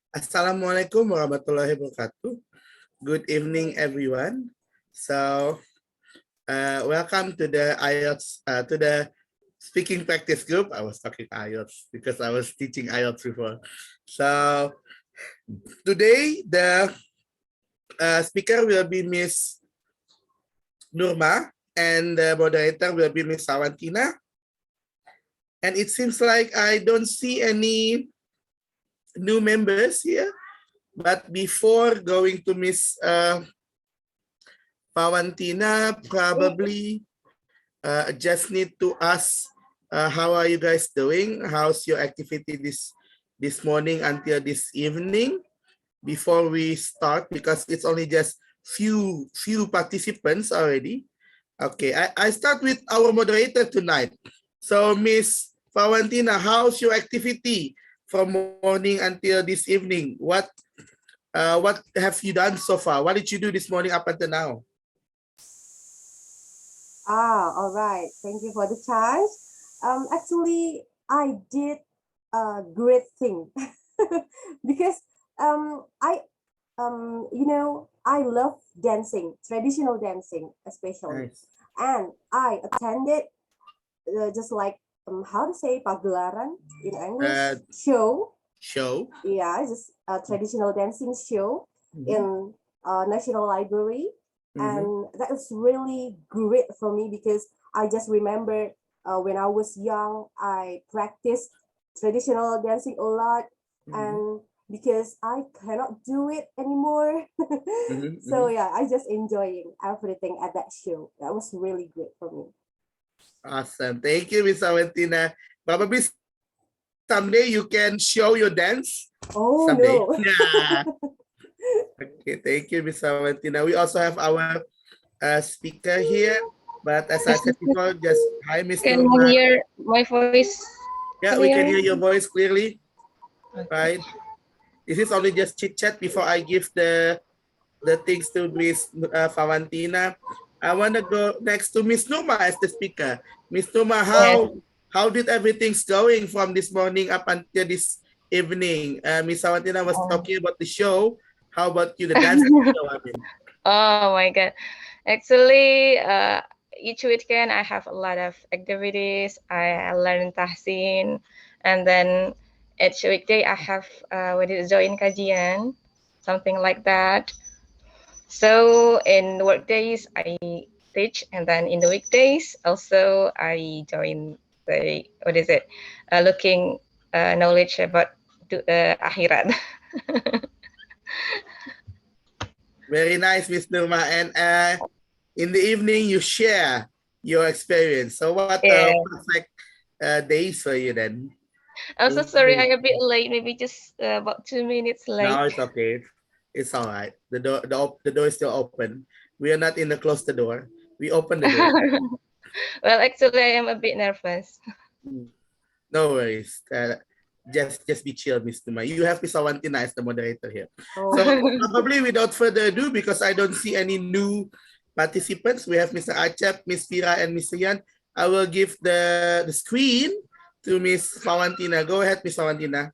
Assalamualaikum warahmatullahi wabarakatuh. Good evening, everyone. So, welcome to the IELTS, to the speaking practice group. I was talking IELTS because I was teaching IELTS before. So, today the speaker will be Miss Nurma and the moderator will be Miss Fawantina. And it seems like I don't see any new members here. But before going to Miss Fawantina, probably just need to ask, how are you guys doing? How's your activity this morning until this evening? Before we start, because it's only just few participants already. Okay, I start with our moderator tonight. So Miss Fawantina, how's your activity from morning until this evening? What have you done so far? What did you do this morning up until now? All right. Thank you for the chance. Actually, I did a great thing because I love dancing, traditional dancing especially, Nice. and I attended just like how to say pagelaran in English show. Show. Yeah, just a traditional dancing show Mhm. in National Library. And that was really great for me because I just remember when I was young, I practiced traditional dancing a lot. And because I cannot do it anymore. So yeah, I just enjoying everything at that show. That was really great for me. Awesome. Thank you, Miss Valentina. Probably someday you can show your dance. Oh Someday. no. Yeah. Okay, thank you, Miss Valentina. We also have our speaker here. But as I said before, just hi, Miss Can you Nurma. hear my voice Yeah, we can clear? hear your voice clearly. Right. This is only just chit chat before I give the things to Miss Fawantina. I want to go next to Miss Numa as the speaker. Miss Numa, Yes. how did everything's going from this morning up until this evening? Miss Fawantina was talking about the show. How about you, the dance show? I mean, Oh my God. Actually, each weekend I have a lot of activities. I learn tahsin, and then each weekday I have what is join kajian, something like that. So in work days I teach, and then in the weekdays also I join the what is it, looking knowledge about akhirat. very nice, Miss Numa. And in the evening, you share your experience. So what a Yeah. perfect days for you then. I'm so sorry I a bit late, maybe just about 2 minutes No, late. it's okay. It's all right. The door is still open. We are not in the close the door. We open the door. Well, actually, I am a bit nervous. No worries. Just be chill, Miss Numa. You have Miss Awantina as the moderator here. So probably without further ado, because I don't see any new participants, we have Mr. Achap, Miss Fira, and Mr. Yan. I will give the screen to Miss Fawantina. Go ahead, Miss Fawantina.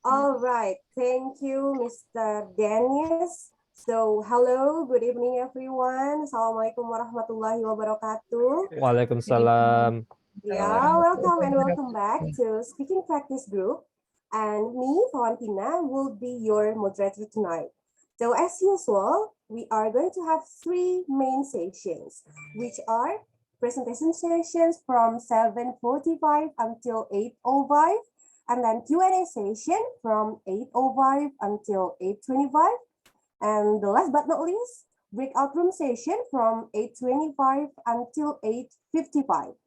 All right. Thank you, Mr. Dennis. So, hello, good evening, everyone. Assalamualaikum warahmatullahi wabarakatuh. Waalaikumsalam. Yeah, welcome and welcome back to Speaking Practice Group. And me, Fawantina, will be your moderator tonight. So, as usual, we are going to have three main sessions, which are presentation sessions from 7:45 until 8:05, and then Q&A session from 8:05 until 8:25, and the last but not least, breakout room session from 8:25 until 8:55.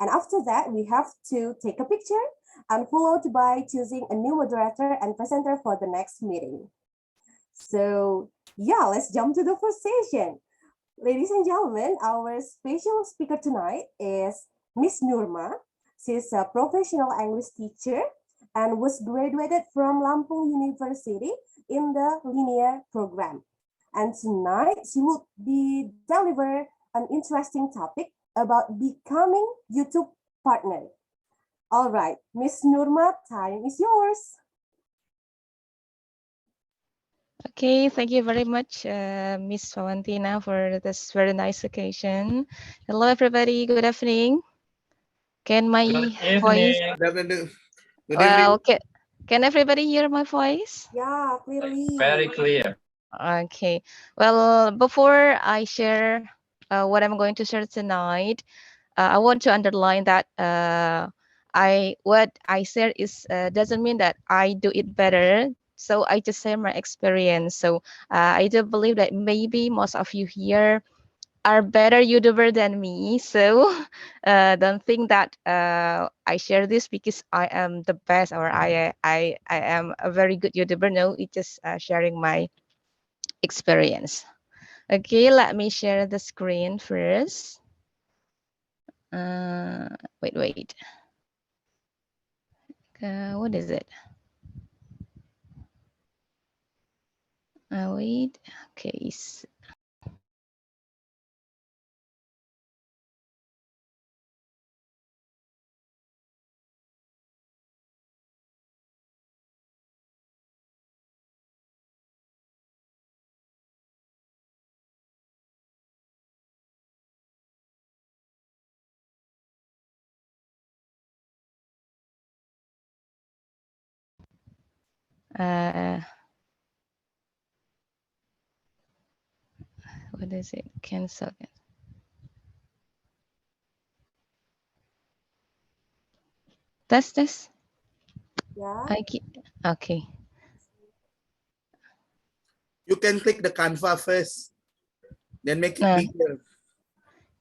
And after that, we have to take a picture and followed by choosing a new moderator and presenter for the next meeting. So yeah, let's jump to the first session. Ladies and gentlemen, our special speaker tonight is Miss Nurma. She's a professional English teacher and was graduated from Lampung University in the linear program. And tonight she will be deliver an interesting topic about becoming YouTube partner. All right, Miss Nurma, time is yours. Okay, thank you very much, Miss Fawantina, for this very nice occasion. Hello, everybody. Good evening. Can my Good voice? evening. Good evening. Good Well, evening. can everybody hear my voice? Yeah, clearly. Very clear. Okay. Well, before I share what I'm going to share tonight, I want to underline that I what I share is doesn't mean that I do it better. So I just share my experience. So I do believe that maybe most of you here are better YouTuber than me. So don't think that I share this because I am the best or I am a very good YouTuber. No, it's just sharing my experience. Okay, let me share the screen first. Wait. What is it? Wait. Okay. Uh, what is it? Cancel. Test. Yeah. Okay. You can click the Canva first, then make it Uh, bigger.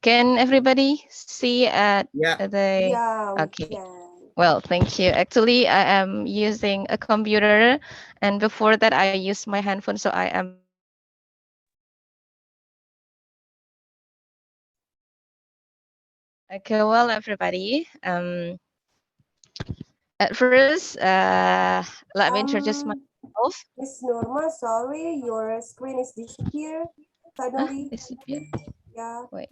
can everybody see at Yeah. the? Yeah, we Okay. can. Well, thank you. Actually, I am using a computer, and before that, I used my handphone, so I am using my handphone. Okay, well, everybody. At first, let me introduce Um, myself. Miss Norma, sorry, your screen is disappear suddenly. Disappear. Yeah, Wait,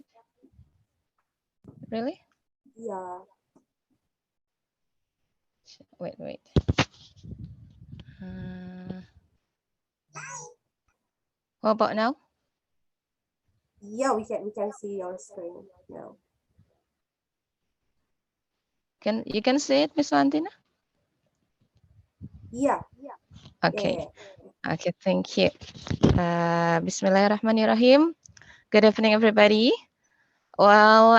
really? yeah. Wait. Uh, what about now? Yeah, we can see your screen now. Can you can see it, Miss Valentina? Yeah, Okay. yeah. Okay, thank you. Bismillahirrahmanirrahim. Good evening, everybody. Well,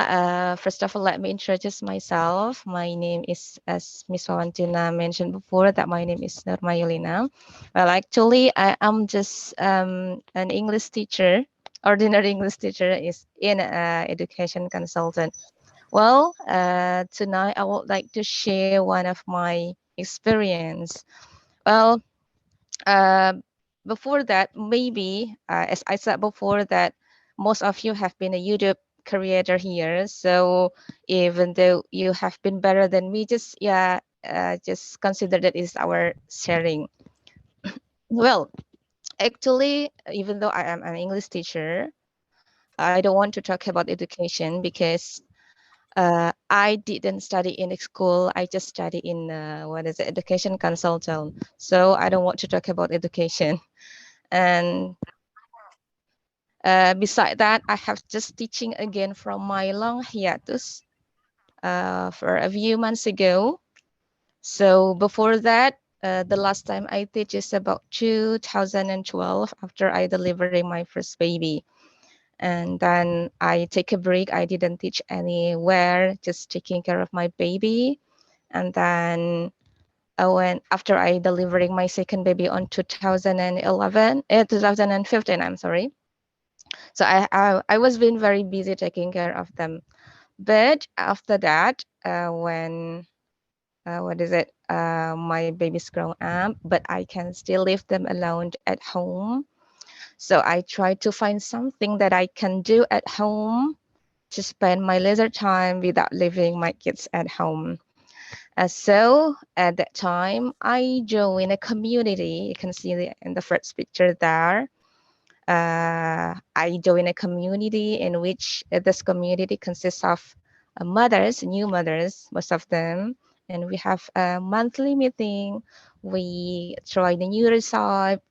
first of all, let me introduce myself. My name is, as Miss Fawantina mentioned before, that my name is Nurma Yulina. Well, actually, I am just an English teacher, ordinary English teacher is in education consultant. Well, tonight I would like to share one of my experience. Well, uh, before that, maybe as I said before, that most of you have been a YouTube creator here. So even though you have been better than me, just consider that is our sharing. Well, actually, even though I am an English teacher, I don't want to talk about education because I didn't study in a school. I just study in what is it, education consultant. So I don't want to talk about education. And beside that, I have just teaching again from my long hiatus for a few months ago. So before that, the last time I teach is about 2012 after I delivering my first baby. And then I take a break. I didn't teach anywhere, just taking care of my baby. And then when after I delivering my second baby on 2015, I'm sorry. So I was being very busy taking care of them. But after that, when what is it? My baby's grown up, but I can still leave them alone at home. So I try to find something that I can do at home to spend my leisure time without leaving my kids at home. So at that time, I joined a community. You can see in the first picture there. I joined a community in which this community consists of mothers, new mothers, most of them, and we have a monthly meeting We try the new recipe.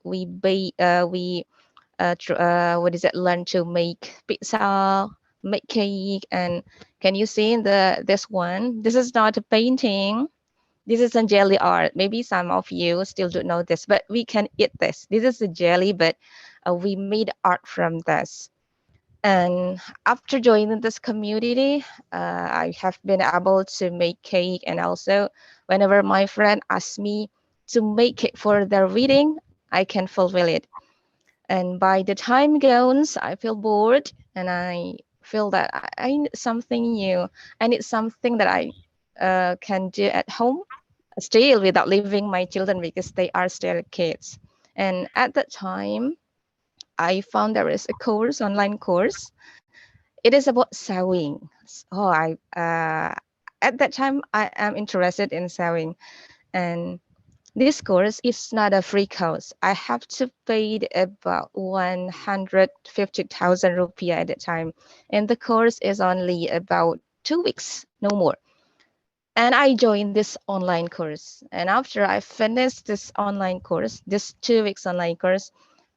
Learn to make pizza, make cake, and can you see in this one? This is not a painting. This is a jelly art. Maybe some of you still don't know this, but we can eat this. This is a jelly, but we made art from this. And after joining this community, I have been able to make cake, and also whenever my friend asks me to make it for their wedding, I can fulfill it. And by the time goes, I feel bored and I feel that I need something new. I need something that I can do at home still without leaving my children because they are still kids. And at that time, I found there is a course, online course. It is about sewing. Oh, at that time I am interested in sewing, and this course is not a free course. I have to pay about 150,000 rupiah at the time. And the course is only about 2 weeks, no more. And I joined this online course. And after I finished this online course, this 2 weeks online course,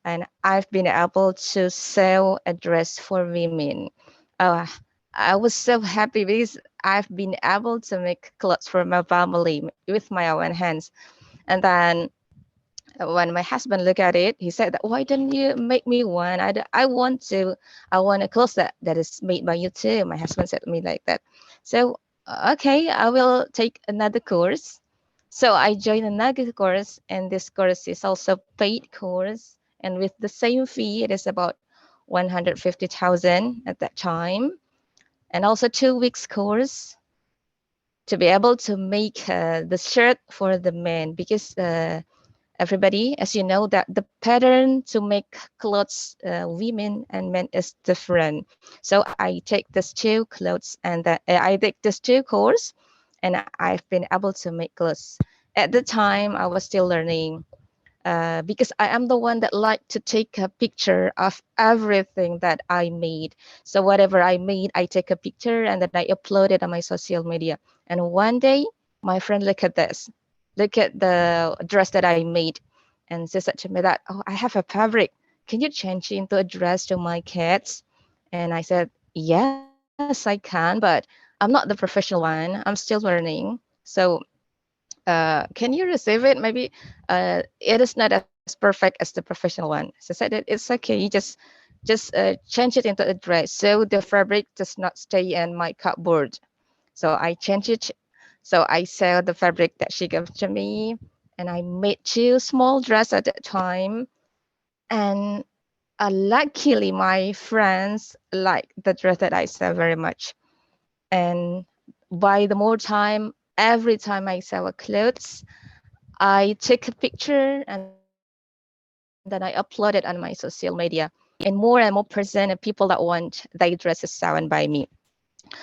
and I've been able to sew a dress for women. Uh, I was so happy because I've been able to make clothes for my family with my own hands. And then when my husband looked at it, he said, that, "Why didn't you make me one? I want a clothes that is made by you too." My husband said to me like that. So, okay, I will take another course. So I joined another course, and this course is also paid course, and with the same fee, it is about 150,000 at that time, and also 2 weeks course to be able to make the shirt for the men because everybody, as you know, that the pattern to make clothes women and men is different. So I take these two clothes and I take this two course, and I've been able to make clothes. At the time I was still learning, because I am the one that like to take a picture of everything that I made. So whatever I made, I take a picture and then I upload it on my social media. And one day, my friend look at this, look at the dress that I made, and she said to me that, "Oh, I have a fabric. Can you change it into a dress to my kids?" And I said, "Yes, I can, but I'm not the professional one. I'm still learning. So can you receive it? Maybe it is not as perfect as the professional one." So I said that it's okay. You just change it into a dress so the fabric does not stay in my cupboard. So I changed it. So I sell the fabric that she gave to me, and I made two small dress at that time. And luckily, my friends like the dress that I sell very much. And by the more time, every time I sell a clothes, I take a picture and then I upload it on my social media. And more person and people that want their dresses sewn by me.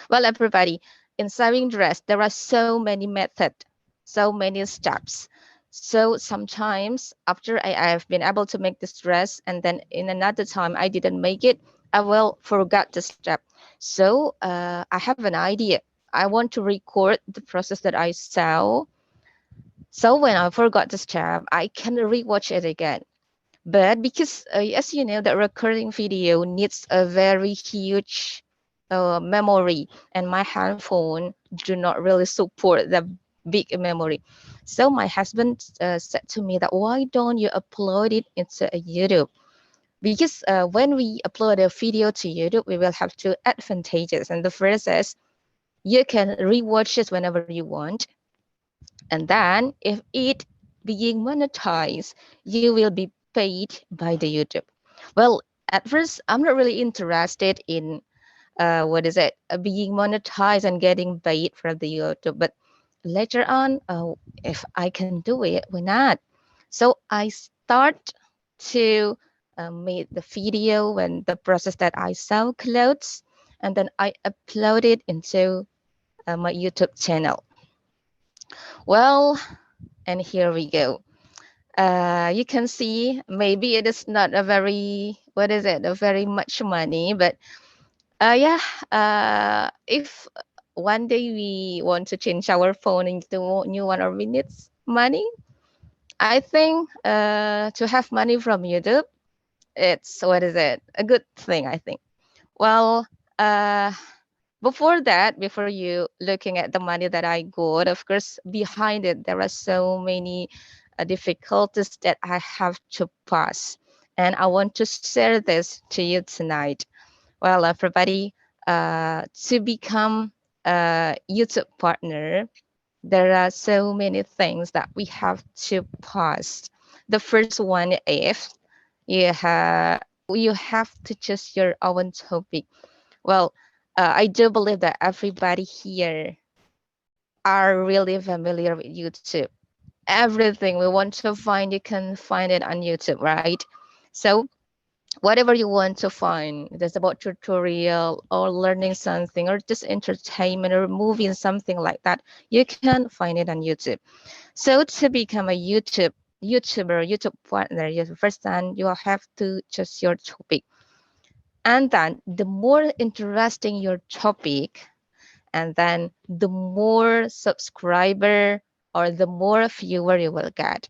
Well, everybody, in sewing dress, there are so many methods, so many steps. So sometimes after I've been able to make this dress and then in another time I didn't make it, I will forget the step. So I have an idea. I want to record the process that I sew, so when I forgot this tab, I can rewatch it again. But because, as you know, the recording video needs a very huge memory, and my handphone do not really support the big memory. So my husband said to me that, "Why don't you upload it into a YouTube?" Because when we upload a video to YouTube, we will have two advantages. And the first is you can rewatch it whenever you want, and then if it being monetized, you will be paid by the YouTube. Well, at first, I'm not really interested in being monetized and getting paid from the YouTube. But later on, if I can do it, why not? So I start to make the video when the process that I sell clothes, and then I upload it into my YouTube channel. Well, and here we go. You can see maybe it is not a very, a very much money, but yeah, if one day we want to change our phone into new one or minutes money, I think to have money from YouTube, it's what is it? A good thing, I think. Well, uh, before that, before you looking at the money that I got, of course, behind it there are so many difficulties that I have to pass, and I want to share this to you tonight. Well, everybody, to become a YouTube partner, there are so many things that we have to pass. The first one is you have to choose your own topic. Well, I do believe that everybody here are really familiar with YouTube. Everything we want to find, you can find it on YouTube, right? So whatever you want to find, that's about tutorial or learning something or just entertainment or movie something like that, you can find it on YouTube. So to become a YouTube partner, first time you will have to choose your topic. And then the more interesting your topic, and then the more subscriber or the more viewer you will get.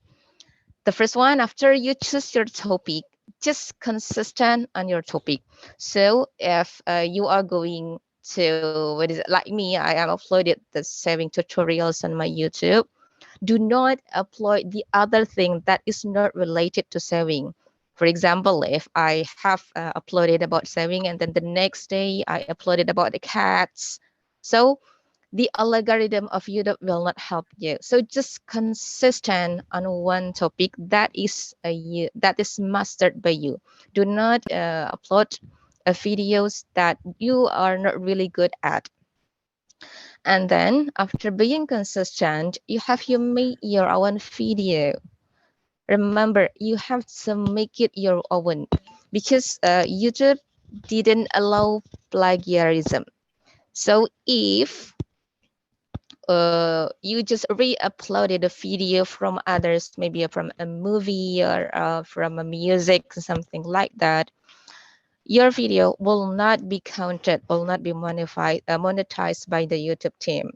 The first one, after you choose your topic, just consistent on your topic. So if you are going to, what is it, like me, I am uploaded the saving tutorials on my YouTube. Do not upload the other thing that is not related to saving. For example, if I have uploaded about saving and then the next day I uploaded about the cats, so the algorithm of YouTube will not help you. So just consistent on one topic that is mastered by you. Do not upload videos that you are not really good at. And then after being consistent, you have you make your own video. Remember, you have to make it your own because YouTube didn't allow plagiarism. So if you just re-uploaded a video from others, maybe from a movie or from a music, something like that, your video will not be counted, will not be monetized by the YouTube team.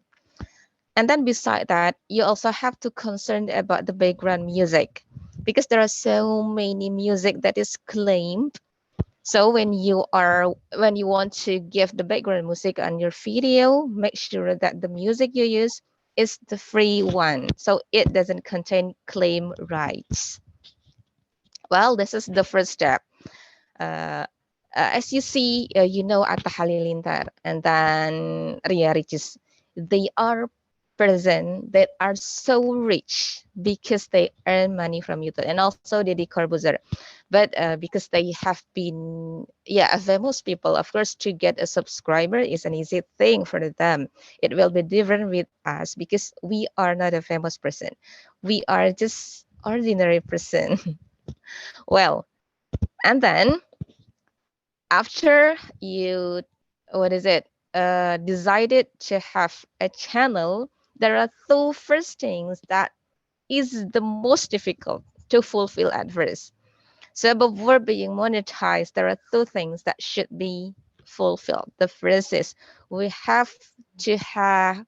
And then beside that, you also have to concern about the background music because there are so many music that is claimed. So when you want to give the background music on your video, make sure that the music you use is the free one, so it doesn't contain claim rights. Well, this is the first step. Uh, as you see, Atta Halilintar and then Ria Ricis, they are person that are so rich because they earn money from YouTube, and also Deddy Corbuzier. But because they have been, yeah, famous people, of course, to get a subscriber is an easy thing for them. It will be different with us because we are not a famous person. We are just ordinary person. Well, and then after you what is it decided to have a channel, there are two first things that is the most difficult to fulfill at first. So before being monetized, there are two things that should be fulfilled. The first is we have to have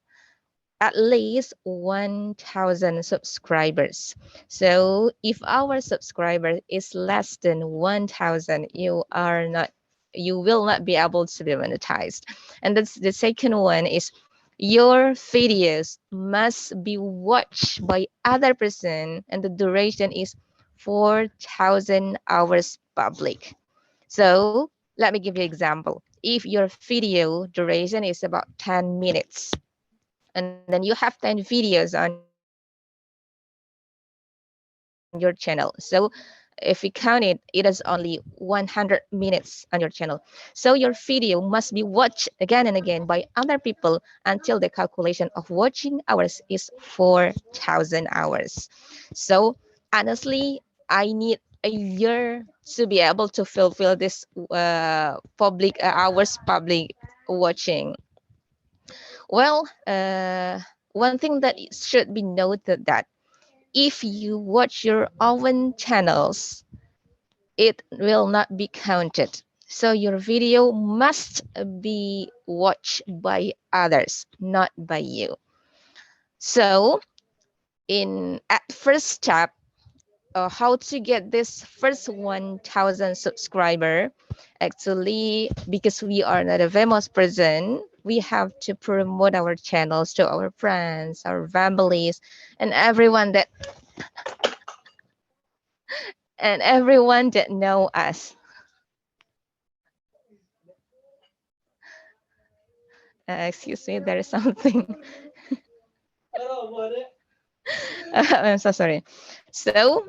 at least 1,000 subscribers. So if our subscriber is less than 1,000, you will not be able to be monetized. And that's the second one is your videos must be watched by other person and the duration is 4,000 hours public. So let me give you an example. If your video duration is about 10 minutes, and then you have 10 videos on your channel. So if we count it, it is only 100 minutes on your channel. So your video must be watched again and again by other people until the calculation of watching hours is 4,000 hours. So honestly, I need a year to be able to fulfill this public hours public watching. Well, one thing that should be noted that if you watch your own channels, it will not be counted. So your video must be watched by others, not by you. So in at first step, how to get this first 1,000 subscriber. Actually, because we are not a famous person, we have to promote our channels to our friends, our families, and everyone that know us. Excuse me, there is something. I'm so sorry. So,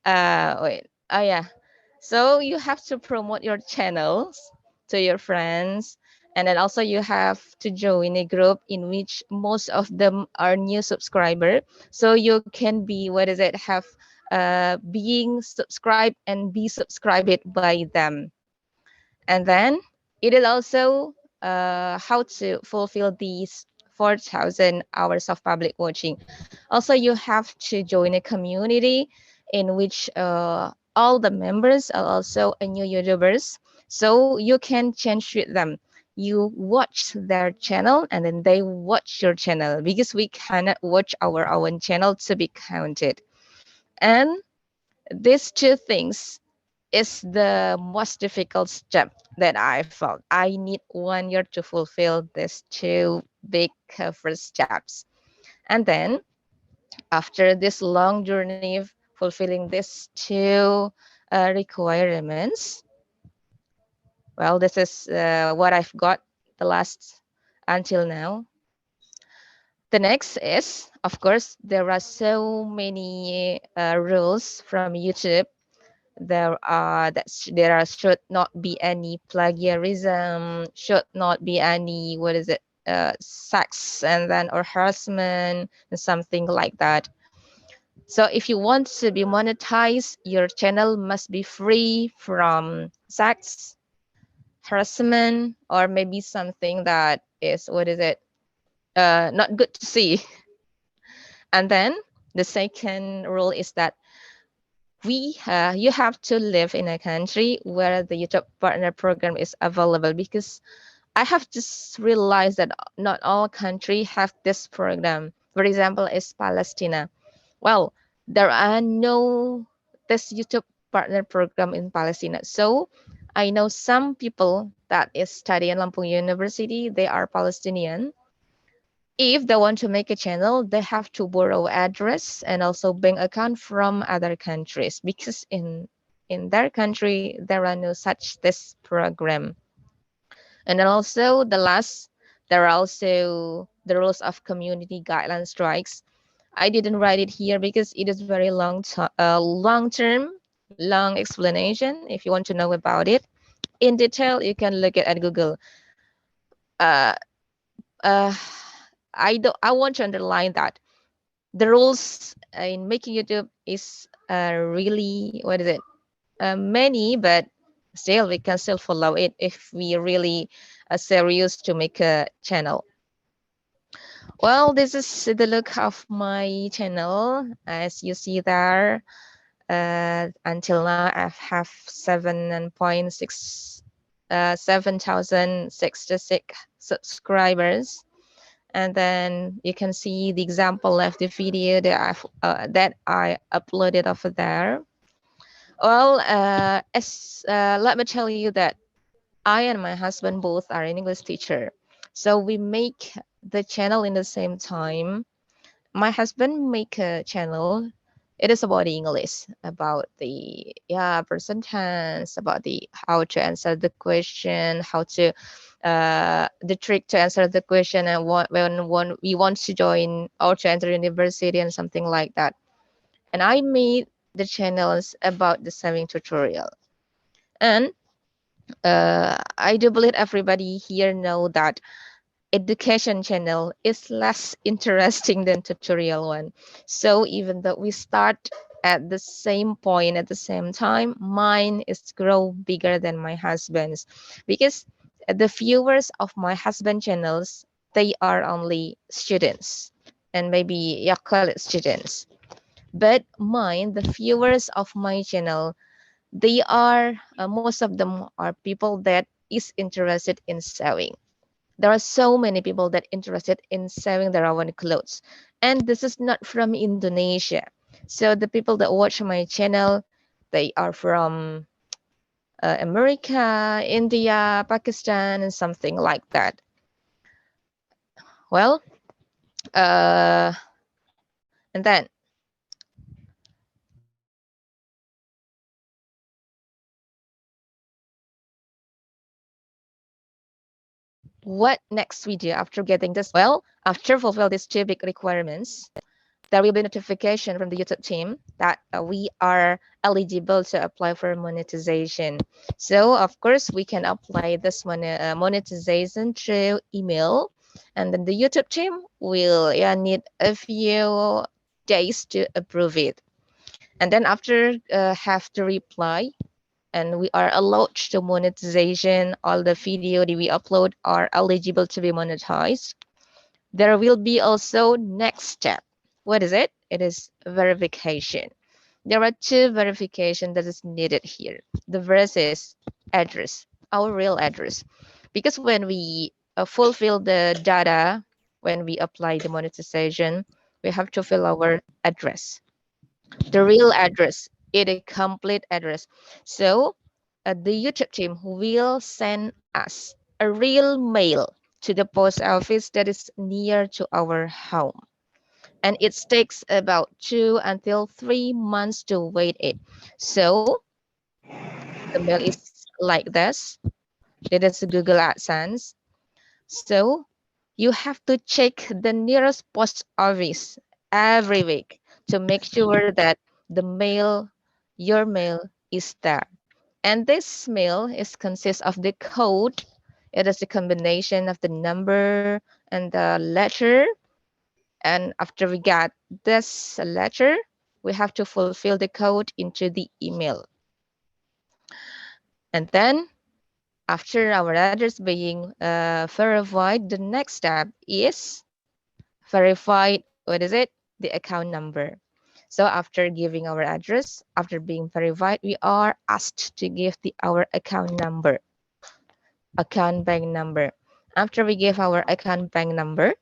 wait. Oh yeah. So you have to promote your channels to your friends, and then also you have to join a group in which most of them are new subscriber. So you can be, what is it, have being subscribed and be subscribed by them. And then it is also how to fulfill these 4,000 hours of public watching. Also, you have to join a community in which all the members are also a new YouTubers. So you can change with them. You watch their channel and then they watch your channel, because we cannot watch our own channel to be counted. And these two things is the most difficult step that I felt. I need 1 year to fulfill these two big first steps. And then after this long journey of fulfilling these two requirements, well, this is what I've got the last until now. The next is, of course, there are so many rules from YouTube. There should not be any plagiarism, should not be any, what is it, sex and then or harassment and something like that. So if you want to be monetized, your channel must be free from sex, harassment, or maybe something that is, what is it, not good to see. And then the second rule is that you have to live in a country where the YouTube partner program is available, because I have just realized that not all countries have this program. For example, is Palestina. Well, there are no this YouTube partner program in Palestina. So I know some people that is studying Lampung University. They are Palestinian. If they want to make a channel, they have to borrow address and also bank account from other countries, because in their country there are no such this program. And then also the last, there are also the rules of community guideline strikes. I didn't write it here because it is very long term, long explanation. If you want to know about it in detail, you can look at Google. Uh, uh, I want to underline that the rules in making YouTube is really, what is it, many, but still we can still follow it if we really are serious to make a channel. Well, this is the look of my channel. As you see there, until now I have 7,066 subscribers. And then you can see the example of the video that I uploaded over there. Well, let me tell you that I and my husband both are an English teacher, so we make the channel in the same time. My husband make a channel. It is about English, about the present tense, about the how to answer the question, how to the trick to answer the question, and when we want to join or to enter university and something like that. And I made the channels about the sewing tutorial. And I do believe everybody here know that education channel is less interesting than tutorial one. So even though we start at the same point at the same time, mine is grow bigger than my husband's, because the viewers of my husband channels, they are only students and maybe college students. But mine, the viewers of my channel, they are most of them are people that is interested in sewing. There are so many people that interested in sewing their own clothes. And this is not from Indonesia. So the people that watch my channel, they are from America, India, Pakistan, and something like that. Well, and then what next we do after getting this? Well, after fulfill these two big requirements, there will be notification from the YouTube team that we are eligible to apply for monetization. So of course we can apply this monetization through email, and then the YouTube team will need a few days to approve it. And then after have to reply, and we are allowed to monetization, all the video that we upload are eligible to be monetized. There will be also next step. What is it? It is verification. There are two verification that is needed here. The first is address, our real address. Because when we fulfill the data, when we apply the monetization, we have to fill our address, the real address, it a complete address. So the YouTube team will send us a real mail to the post office that is near to our home. And it takes about 2 until 3 months to wait it. So the mail is like this. That is Google AdSense. So you have to check the nearest post office every week to make sure that the mail, your mail is there. And this mail is consists of the code. It is a combination of the number and the letter. And after we got this letter, we have to fulfill the code into the email. And then after our address being verified, the next step is verified, what is it? The account number. So after giving our address, after being verified, we are asked to give our account number, account bank number. After we give our account bank number,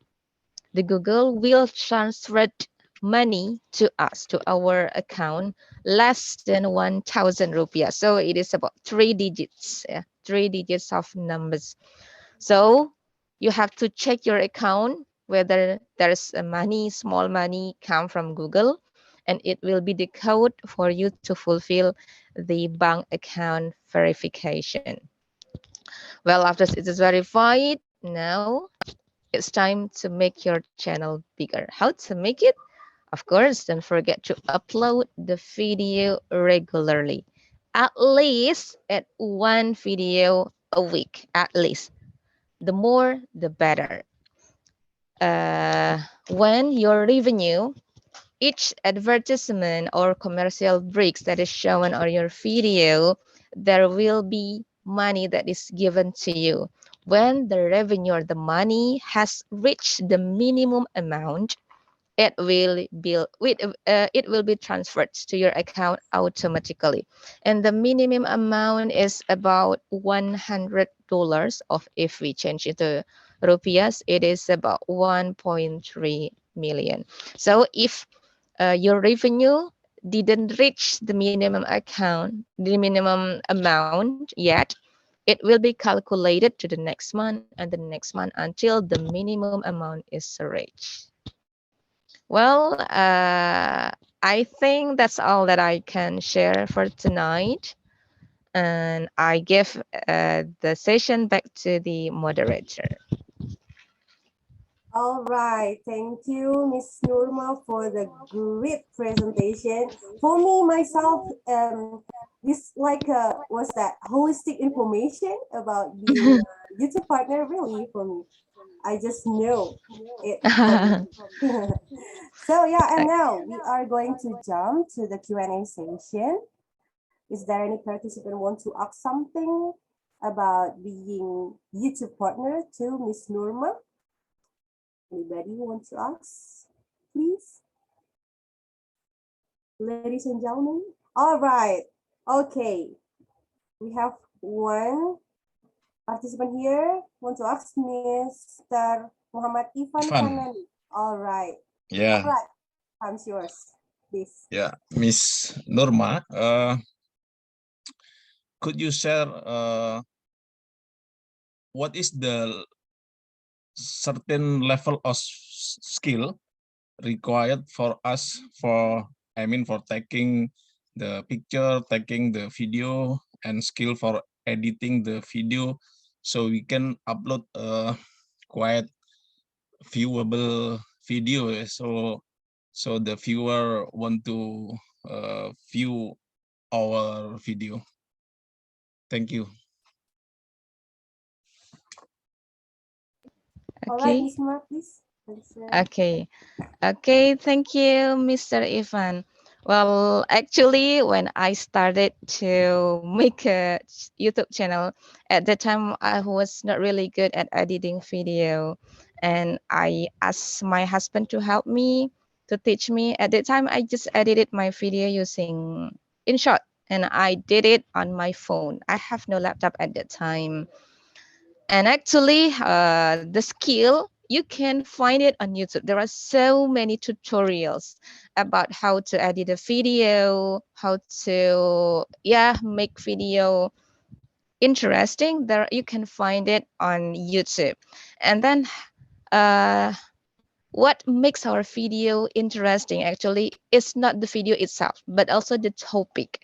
the Google will transfer money to us, to our account, less than 1,000 rupiah. So it is about 3 digits, 3 digits of numbers. So you have to check your account whether there's a money, small money come from Google, and it will be the code for you to fulfill the bank account verification. Well, after it is verified, now it's time to make your channel bigger. How to make it? Of course, don't forget to upload the video regularly. At least at one video a week, at least. The more, the better. When your revenue, each advertisement or commercial breaks that is shown on your video, there will be money that is given to you. When the revenue or the money has reached the minimum amount, it will be transferred to your account automatically. And the minimum amount is about $100, of if we change it to rupiahs, it is about 1.3 million. So if your revenue didn't reach the minimum amount yet, it will be calculated to the next month and the next month until the minimum amount is reached. Well, I think that's all that I can share for tonight. And I give the session back to the moderator. All right, thank you, Miss Nurma, for the great presentation. For me, myself, this like was that holistic information about being a YouTube partner really for me. I just know it from so yeah, and now we are going to jump to the Q&A session. Is there any participant want to ask something about being YouTube partner to Miss Nurma? Anybody want to ask, please? Ladies and gentlemen. All right. Okay. We have one participant here want to ask Mr. Muhammad Ivan Ivan. Kanani. All right. Yeah, All right. Time's yours, please. yeah. Miss Nurma, could you share what is the certain level of skill required for us for taking the picture, taking the video, and skill for editing the video, so we can upload a quite viewable video, so the viewer want to view our video. Thank you. All right, Okay. Miss Mar, please. Answer. Okay. Okay, thank you, Mr. Ivan. Well, actually, when I started to make a YouTube channel, at the time I was not really good at editing video, and I asked my husband to help me, to teach me. At the time, I just edited my video using InShot, and I did it on my phone. I have no laptop at that time. And actually, the skill, you can find it on YouTube. There are so many tutorials about how to edit a video, how to, yeah, make video interesting. There you can find it on YouTube. And then what makes our video interesting actually is not the video itself, but also the topic.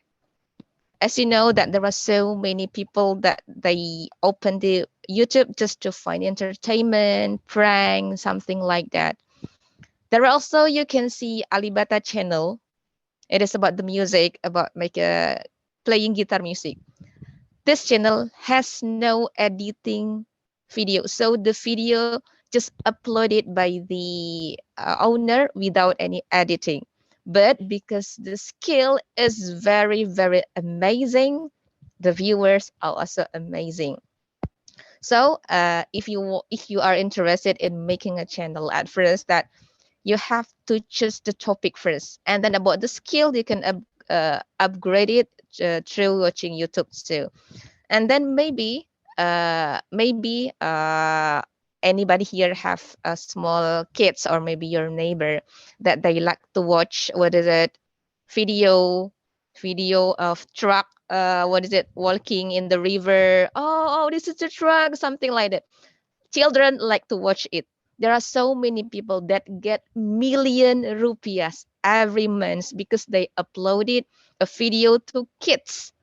As you know that there are so many people that they open the YouTube just to find entertainment, prank, something like that. There are also, you can see Alibata channel. It is about the music, about playing guitar music. This channel has no editing video, so the video just uploaded by the owner without any editing. But because the skill is very, very amazing, the viewers are also amazing. So if you are interested in making a channel, at first that you have to choose the topic first, and then about the skill you can upgrade it through watching YouTube too. And then maybe anybody here have small kids, or maybe your neighbor, that they like to watch, what is it, video video of truck, what is it, walking in the river. Oh, this is a truck, something like that. Children like to watch it. There are so many people that get million rupiahs every month because they uploaded a video to kids.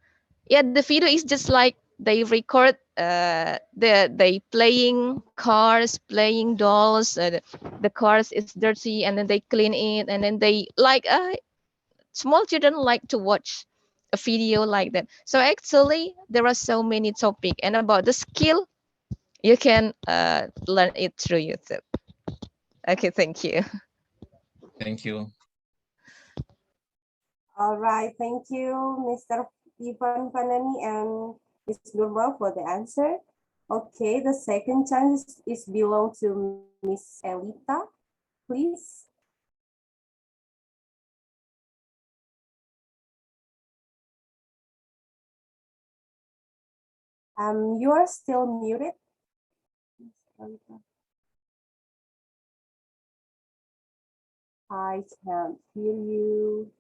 Yeah, the video is just like they record they playing cars, playing dolls, the cars is dirty, and then they clean it, and then they like small children like to watch a video like that. So actually there are so many topic, and about the skill you can learn it through YouTube. Okay, thank you. Thank you. All right. Thank you, Mr. Ivan Panani and Ms. Nurma for the answer. Okay, the second chance is belong to Miss Elita. Please. You are still muted. I can't hear you.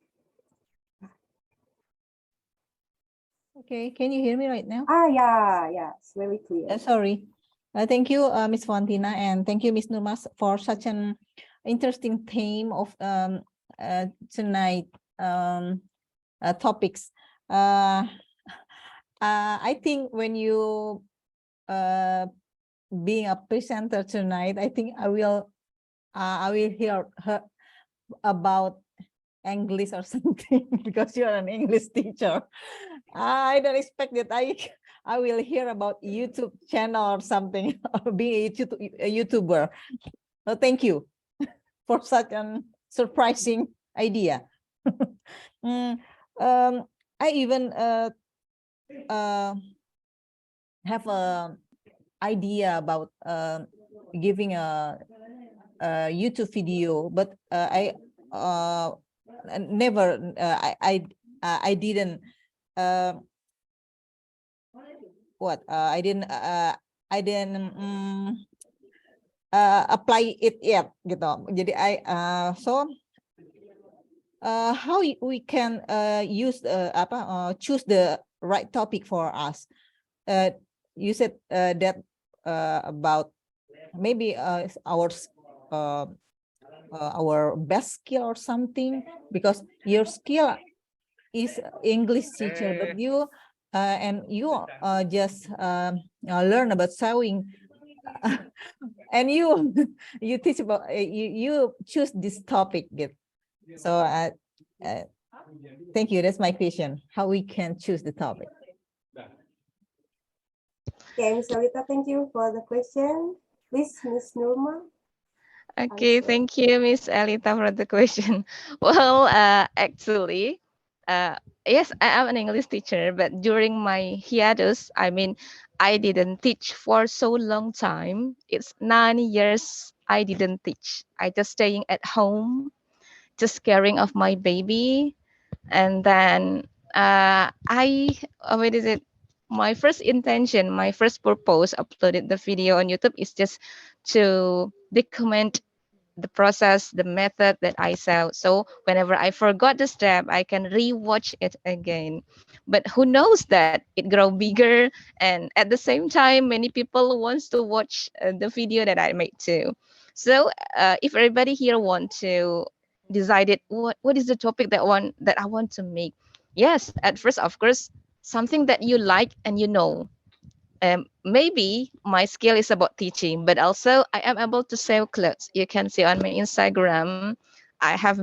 Okay, can you hear me right now? Yeah, it's very clear. Sorry. Thank you, Miss Fawantina, and thank you, Miss Nurma, for such an interesting theme of tonight topics. I think when you being a presenter tonight, I think I will hear about English or something because you are an English teacher. I don't expect that I will hear about YouTube channel or something, or being a YouTuber. So thank you for such an surprising idea. I even have a idea about giving a YouTube video, but I never I didn't what I didn't apply it yet gitu. Jadi how we can use choose the right topic for us. You said that about maybe our best skill or something, because your skill is English teacher, but you just learn about sewing, and you you teach about you choose this topic. So thank you. That's my question. How we can choose the topic. Okay, Ms. Alita, thank you for the question. Please, Ms. Nurma. Okay, thank you, Miss Elita, for the question. Well, actually, yes, I am an English teacher, but during my hiatus, I mean, I didn't teach for so long time. It's 9 years I didn't teach. I just staying at home, just caring of my baby, and then what is it? My first intention, my first purpose, uploaded the video on YouTube is just to document the process, the method that I saw. So whenever I forgot the step, I can rewatch it again. But who knows that it grow bigger, and at the same time, many people wants to watch the video that I made too. So if everybody here want to decided what is the topic that I want to make, yes, at first, of course, something that you like and you know. Maybe my skill is about teaching, but also I am able to sell clothes. You can see on my Instagram, I have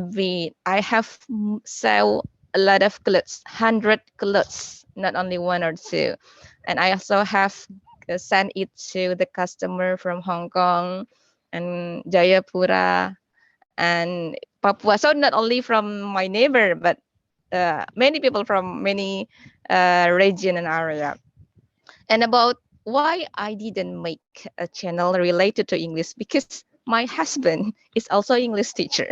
sell a lot of clothes, 100 clothes, not only one or two, and I also have sent it to the customer from Hong Kong and Jayapura and Papua. So not only from my neighbor, but many people from many region and area. And about why I didn't make a channel related to English, because my husband is also English teacher.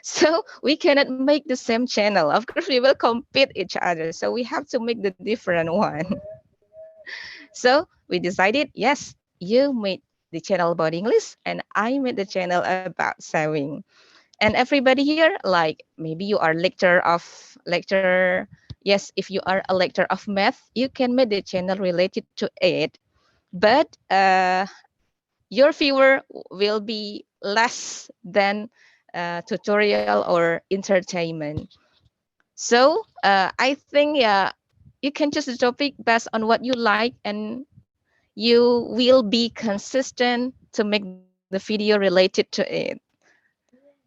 So we cannot make the same channel. Of course, we will compete each other. So we have to make the different one. So we decided, yes, you made the channel about English and I made the channel about sewing. And everybody here, like maybe you are lecturer. Yes, if you are a lecturer of math, you can make the channel related to it, but your viewer will be less than tutorial or entertainment. So I think, yeah, you can choose the topic based on what you like, and you will be consistent to make the video related to it.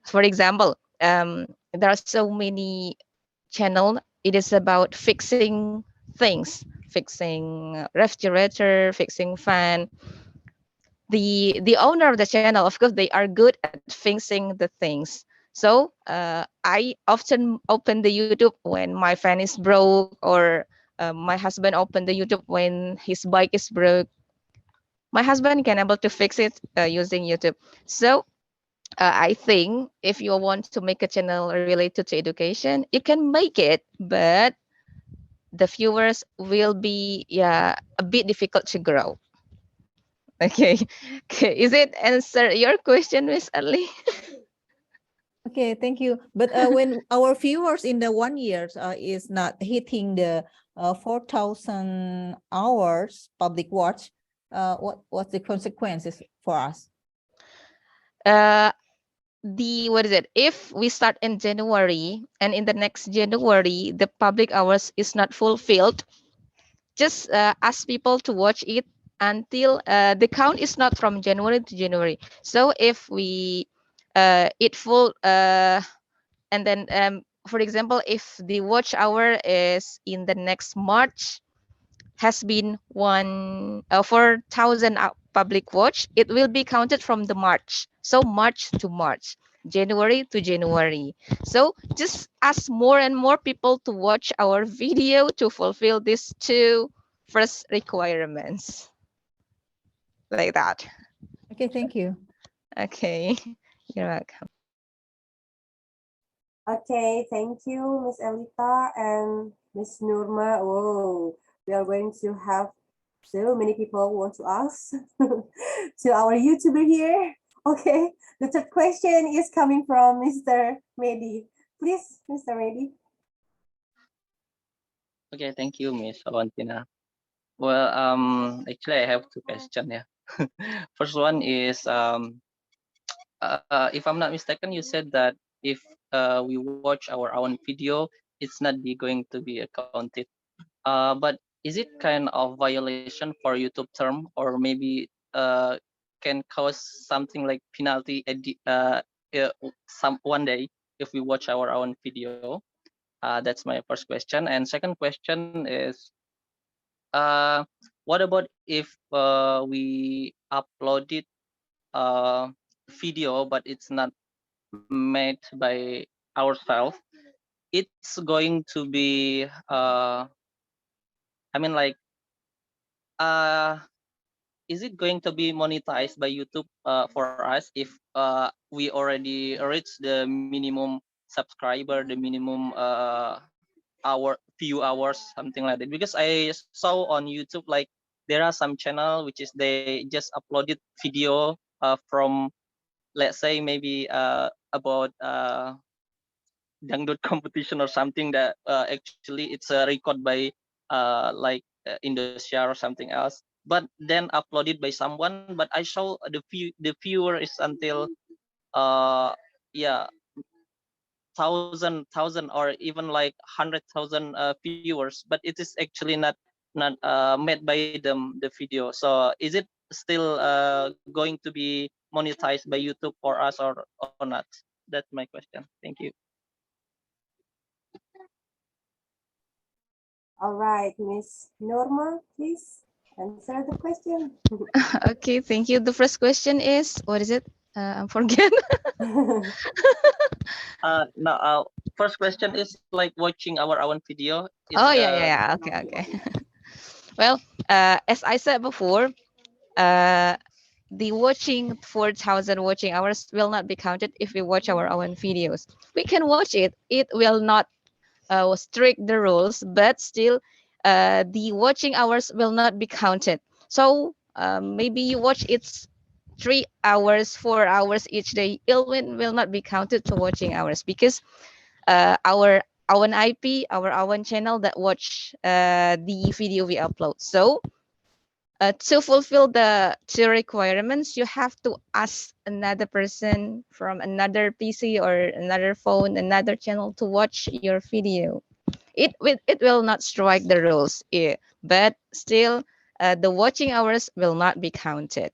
For example, there are so many channel. It is about fixing things, fixing refrigerator, fixing fan. The owner of the channel, of course, they are good at fixing the things. So I often open the YouTube when my fan is broke, or my husband opened the YouTube when his bike is broke. My husband can able to fix it using YouTube. So I think if you want to make a channel related to education, you can make it, but the viewers will be, yeah, a bit difficult to grow. Okay. Okay. Is it answer your question, Miss Ali? Okay, thank you. But when our viewers in the 1 year is not hitting the 4,000 hours public watch, what's the consequences for us? What is it? If we start in January and in the next January the public hours is not fulfilled, just ask people to watch it until the count is not from January to January. So if we it full and then for example, if the watch hour is in the next March has been 4,000 public watch, it will be counted from the March. So March to March, January to January. So just ask more and more people to watch our video to fulfill these two first requirements. Like that. Okay, thank you. Okay, you're welcome. Okay, thank you, Miss Elita and Miss Nurma. Oh, we are going to have So many people want to ask to our YouTuber here. Okay, the third question is coming from Mr. Mehdi. Please, Mr. Mehdi. Okay, thank you, Miss Fawantina. Well, actually, I have two questions. Yeah. First one is, if I'm not mistaken, you said that if we watch our own video, it's not be going to be accounted. But is it kind of violation for YouTube term, or maybe can cause something like penalty at some one day if we watch our own video? That's my first question. And second question is, uh, what about if we uploaded uh, video, but it's not made by ourselves? It's going to be, I mean, like, uh, is it going to be monetized by YouTube for us if we already reach the minimum subscriber, the minimum few hours, something like that? Because I saw on YouTube, like, there are some channel which is they just uploaded video from, let's say, maybe about dangdut competition or something, that actually it's record by Indonesia or something else, but then uploaded by someone. But I saw the viewer is until uh yeah, thousand or even like 100,000 viewers, but it is actually not made by them, the video. So is it still going to be monetized by YouTube for us, or not? That's my question. Thank you. All right, Miss Norma, please answer the question. Okay, thank you. The first question is, what is it? I forget. Now, first question is like watching our own video. Is, Oh, yeah. Okay. Well, as I said before, the watching 4,000 watching hours will not be counted if we watch our own videos. We can watch it. It will not strict the rules, but still, the watching hours will not be counted. So maybe you watch it's 3 hours, 4 hours each day. It will not be counted to watching hours because our own IP, our own channel that watch the video we upload. So to fulfill the two requirements, you have to ask another person from another PC or another phone, another channel to watch your video. It will not strike the rules, but still, the watching hours will not be counted.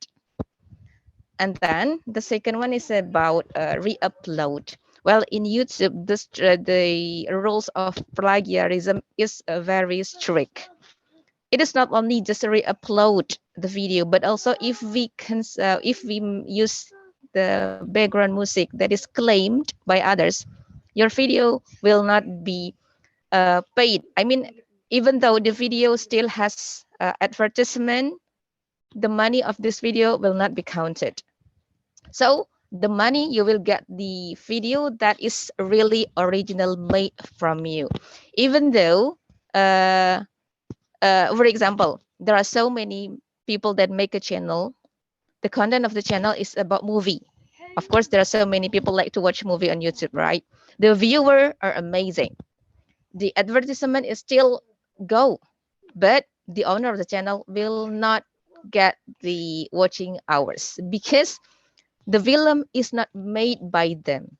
And then the second one is about re-upload. Well, in YouTube, the rules of plagiarism is very strict. It is not only just re-upload the video, but also if we use the background music that is claimed by others, your video will not be paid. I mean, even though the video still has advertisement, the money of this video will not be counted. So the money you will get the video that is really original made from you, even though for example, there are so many people that make a channel. The content of the channel is about movie. Of course, there are so many people like to watch movie on YouTube, right? The viewer are amazing. The advertisement is still go, but the owner of the channel will not get the watching hours because the film is not made by them.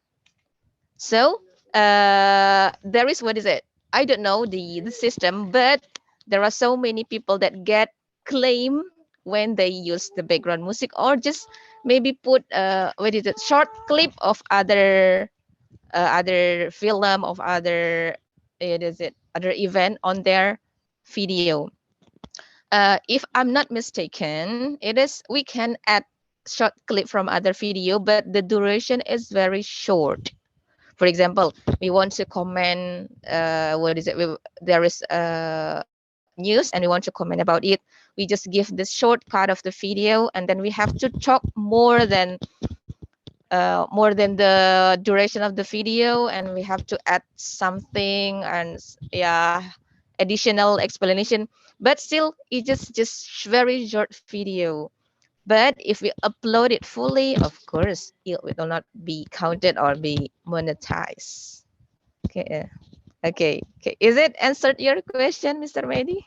So there is, what is it? I don't know the system, but there are so many people that get claim when they use the background music or just maybe put what is it, short clip of other film of other other event on their video. If I'm not mistaken, it is we can add short clip from other video, but the duration is very short. For example, we want to comment what is it, there is news and we want to comment about it. We just give this short part of the video and then we have to talk more than the duration of the video, and we have to add something and yeah, additional explanation. but still it's just very short video. But if we upload it fully, of course, it will not be counted or be monetized. Okay. Okay. Is it answered your question, Mr. Mehdi?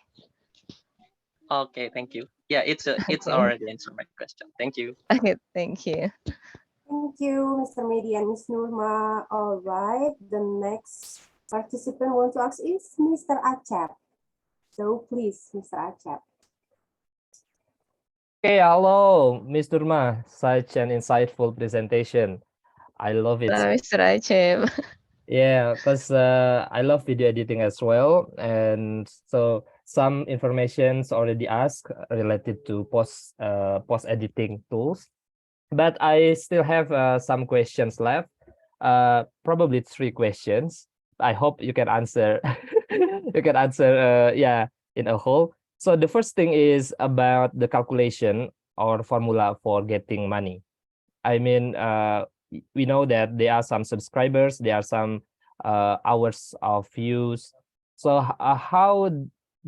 Okay, thank you. Yeah, it's Okay. already answered my question. Thank you. Okay. Thank you. Thank you, Mr. Mehdi and Ms. Nurma. All right, the next participant want to ask is Mr. Acep. So please, Mr. Acep. Okay, hello, Ms. Nurma. Such an insightful presentation. I love it. Hello, Mr. Acem. Yeah, because I love video editing as well. And so some information's already asked related to post editing tools. But I still have some questions left. Probably 3 questions. I hope you can answer. You can answer. Yeah, in a whole. So the first thing is about the calculation or formula for getting money. I mean, we know that there are some subscribers, there are some hours of views. So how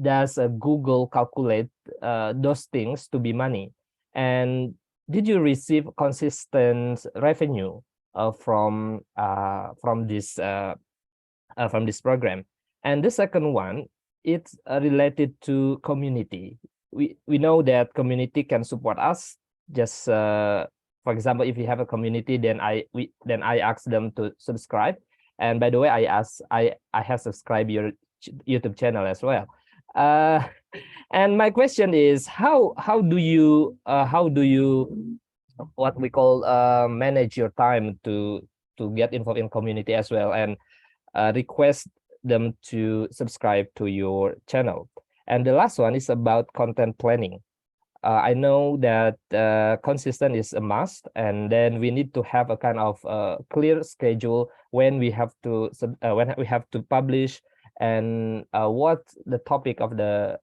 does Google calculate those things to be money? And did you receive consistent revenue from this program? And the second one, it's related to community. We know that community can support us. Just for example, if you have a community, then I ask them to subscribe. And by the way, I have subscribed your YouTube channel as well. Uh, and my question is, how do you what we call manage your time to get involved in community as well, and request them to subscribe to your channel? And the last one is about content planning. I know that consistent is a must, and then we need to have a kind of clear schedule when we have to publish, and what the topic of the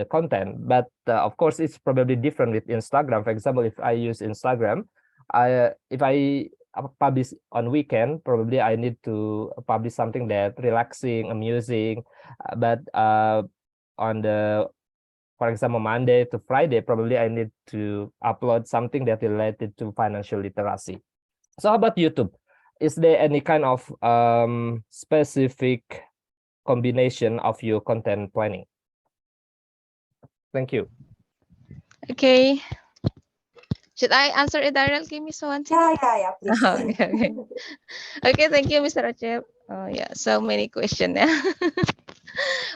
content. But of course, it's probably different with Instagram. For example, if I use Instagram, if I publish on weekend, probably I need to publish something that relaxing, amusing. But on the for example, Monday to Friday, probably I need to upload something that related to financial literacy. So how about YouTube? Is there any kind of specific combination of your content planning? Thank you. Okay. Should I answer it directly, Miss Fawantina? Yeah, please. Okay. Okay, thank you, Mr. Acep. Oh yeah, so many questions.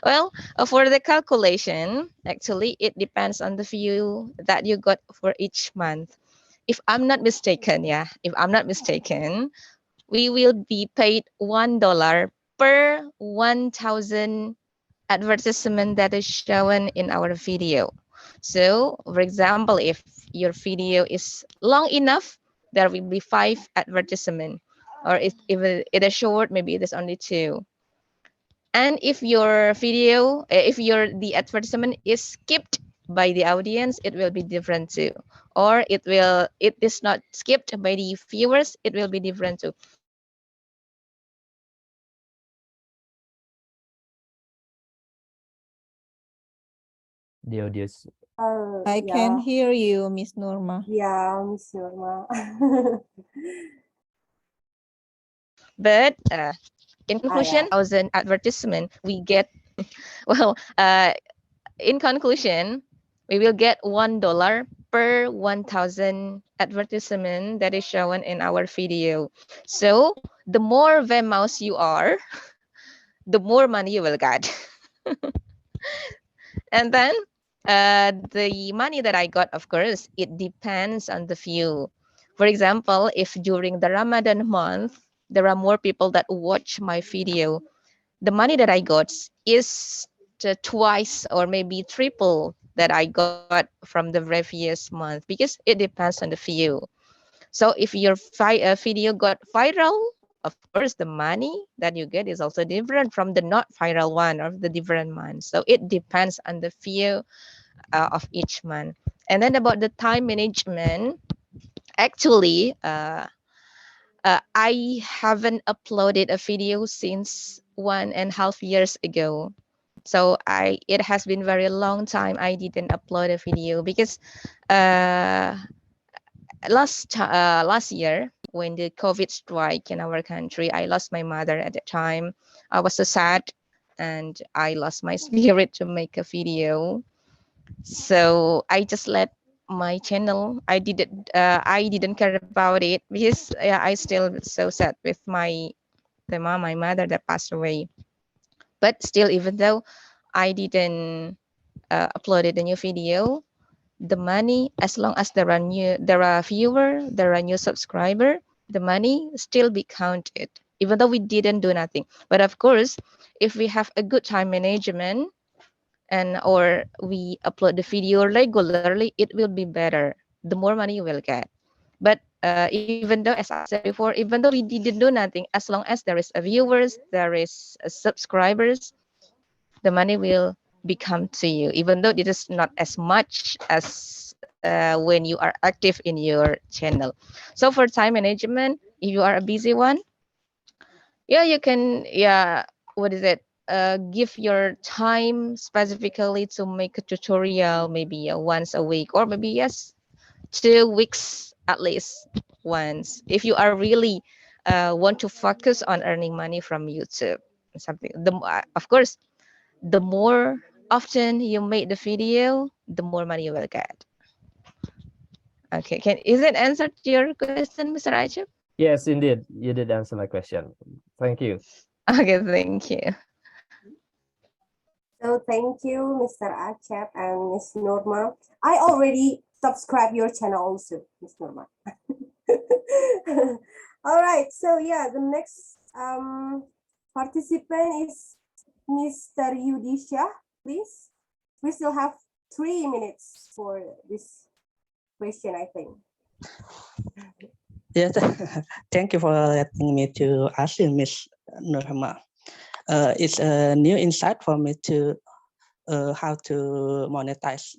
Well, for the calculation, actually, it depends on the view that you got for each month. If I'm not mistaken, we will be paid $1 per 1,000 advertisement that is shown in our video. So, for example, if your video is long enough, there will be 5 advertisement, or if it is short, maybe it is only 2. And if your video, if the advertisement is skipped by the audience, it will be different too. Or it is not skipped by the viewers, it will be different too. The audience. I can hear you, Miss Nurma. Yeah, Miss Nurma. But in conclusion, 1,000 advertisement we get. Well, in conclusion, we will get $1 per 1,000 advertisement that is shown in our video. So the more famous you are, the more money you will get. And then the money that I got, of course, it depends on the view. For example, if during the Ramadan month, there are more people that watch my video, the money that I got is twice or maybe triple that I got from the previous month, because it depends on the view. So if your video got viral, of course, the money that you get is also different from the not viral one or the different month. So it depends on the view of each month. And then about the time management, actually, I haven't uploaded a video since 1.5 years ago. So it has been very long time I didn't upload a video because last year when the COVID strike in our country, I lost my mother at that time. I was so sad and I lost my spirit to make a video. So I just let my channel. I didn't care about it because I still so sad with my mother that passed away. But still, even though I didn't uploaded a new video, the money, as long as there are viewer, there are new subscriber, the money still be counted, even though we didn't do nothing. But of course, if we have a good time management and or we upload the video regularly, it will be better. The more money you will get. But even though, as I said before, even though we didn't do nothing, as long as there is a viewers, there is a subscribers, the money will become to you, even though it is not as much as when you are active in your channel. So for time management, if you are a busy one, yeah, you can, yeah, what is it? Give your time specifically to make a tutorial, maybe once a week, or maybe yes, 2 weeks at least once. If you are really want to focus on earning money from YouTube, something. Of course, the more often you make the video, the more money you will get. Okay, is it answered your question, Mr. Ajib? Yes, indeed. You did answer my question. Thank you. Okay, thank you. So thank you, Mr. Acep and Miss Norma. I already subscribe your channel also, Miss Norma. All right. So yeah, the next participant is Mr. Yudisha. Please, we still have 3 minutes for this question, I think. Yes, thank you for letting me to ask you, Miss Nurma. It's a new insight for me to how to monetize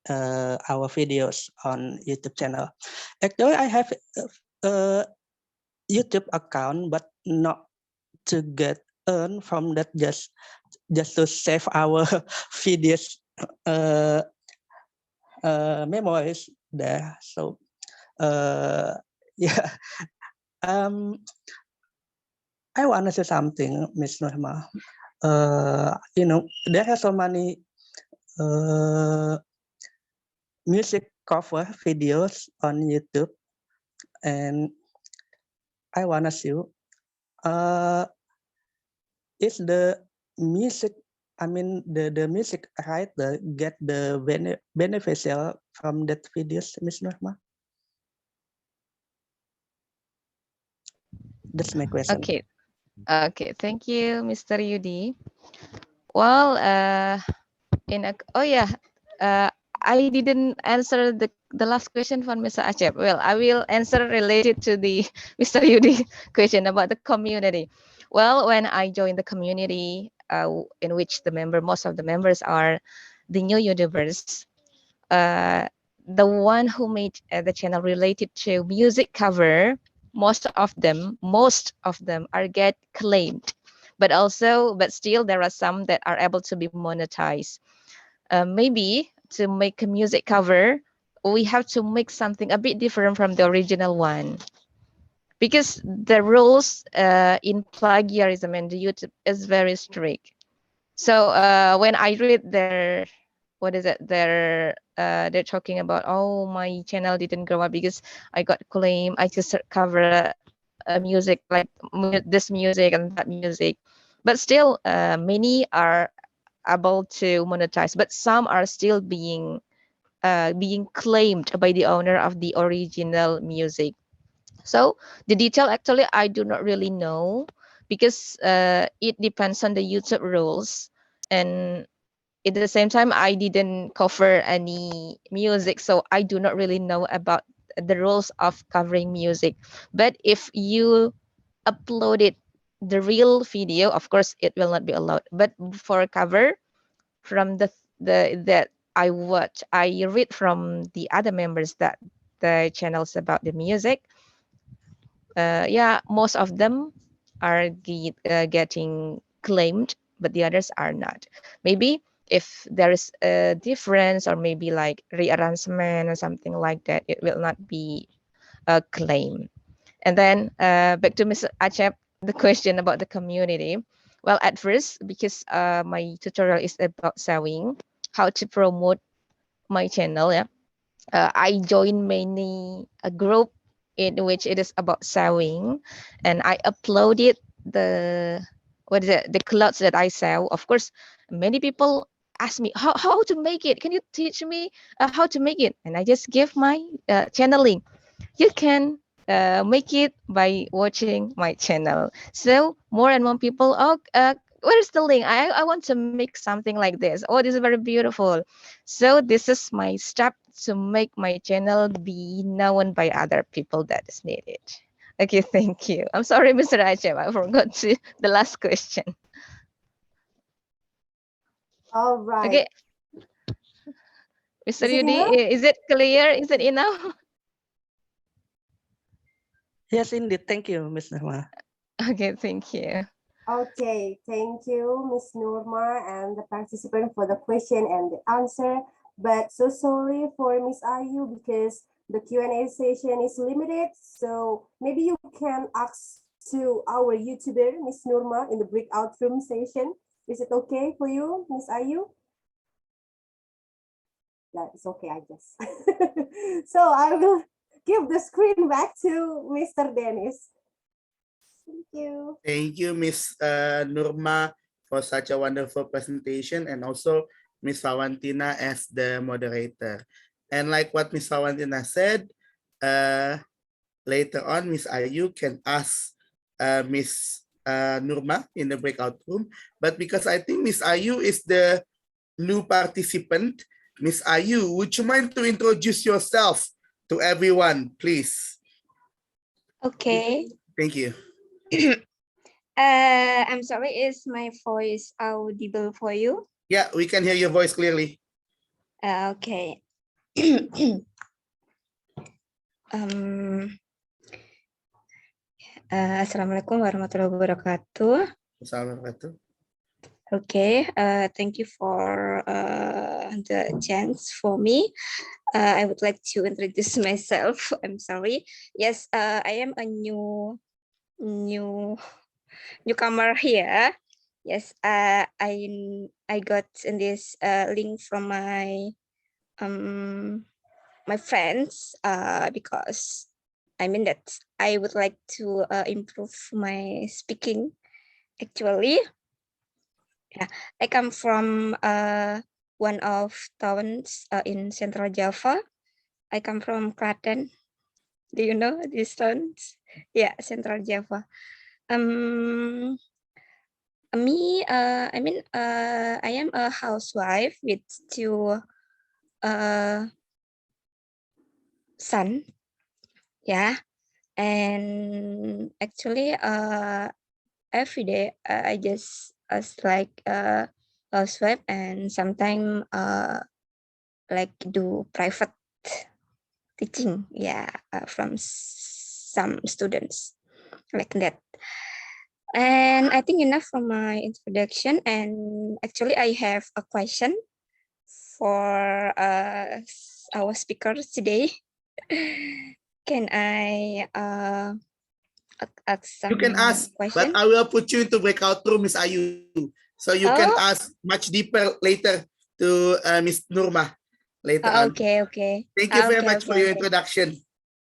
our videos on YouTube channel. Actually, I have a YouTube account, but not to get earn from that. Just to save our videos memories there. So yeah, I want to say something, Miss Norma. You know, there are so many music cover videos on YouTube, and I want to see is the music. I mean, the music writer get the beneficial from that videos, Miss Norma. That's my question. Okay, thank you, Mr. Yudi. Well, oh yeah, I didn't answer the last question from Mr. Acep. Well, I will answer related to the Mr. Yudi question about the community. Well, when I joined the community, in which most of the members are the new YouTubers, the one who made the channel related to music cover, most of them are get claimed, but still there are some that are able to be monetized. Maybe to make a music cover, we have to make something a bit different from the original one, because the rules in plagiarism and the YouTube is very strict. So when I read their, what is it, they're talking about, oh, my channel didn't grow up because I got claim, I just cover a music like this music and that music, but still many are able to monetize, but some are still being claimed by the owner of the original music. So the detail actually I do not really know, because it depends on the YouTube rules, and at the same time I didn't cover any music, so I do not really know about the rules of covering music. But if you uploaded the real video, of course it will not be allowed. But for cover, from the that I read from the other members that the channels about the music, yeah, most of them are getting claimed but the others are not. Maybe if there is a difference or maybe like rearrangement or something like that, it will not be a claim. And then back to Mr. Acep, the question about the community. Well, at first, because my tutorial is about sewing, how to promote my channel, yeah, I joined many a group in which it is about sewing, and I uploaded the the clothes that I sell. Of course, many people ask me how to make it. Can you teach me how to make it? And I just give my channel link. You can make it by watching my channel. So more and more people, where's the link? I want to make something like this. Oh, this is very beautiful. So this is my step to make my channel be known by other people that is needed. Okay, thank you. I'm sorry, Mr. Acep, I forgot the last question. All right. Okay, Mr. Is it Yudi, enough? is it clear? Is it enough? Yes, indeed. Thank you, Ms. Nurma. Okay, thank you. Okay, thank you, Ms. Nurma, and the participant for the question and the answer. But so sorry for Ms. Ayu because the Q&A session is limited. So maybe you can ask to our YouTuber, Ms. Nurma, in the breakout room session. Is it okay for you, Ms. Ayu? Yeah, it's okay, I guess. So I will give the screen back to Mr. Dennis. Thank you. Thank you, Miss Nurma, for such a wonderful presentation, and also Miss Fawantina as the moderator. And like what Miss Fawantina said, later on, Miss Ayu can ask Miss Nurma in the breakout room. But because I think Miss Ayu is the new participant, Miss Ayu, would you mind to introduce yourself to everyone, please? Okay. Thank you. I'm sorry, is my voice audible for you? Yeah, we can hear your voice clearly. Okay. Assalamualaikum warahmatullahi wabarakatuh. Assalamualaikum. Okay, thank you for the chance for me. I would like to introduce myself. I'm sorry. Yes, I am a newcomer here. Yes, I got this link from my my friends because I mean that I would like to improve my speaking. Actually, yeah, I come from one of towns in Central Java. I come from Klaten. Do you know these towns? Yeah, Central Java. Me, I mean, I am a housewife with two son. Yeah, and actually, every day I just as like housewife and sometimes like do private teaching. Yeah, from some students like that. And I think enough for my introduction. And actually, I have a question for our speakers today. Can I ask some You can ask, question? but I will put you into breakout room, Miss Ayu, so you can ask much deeper later to Miss Nurma later on. Okay, okay. Thank you very much for your introduction.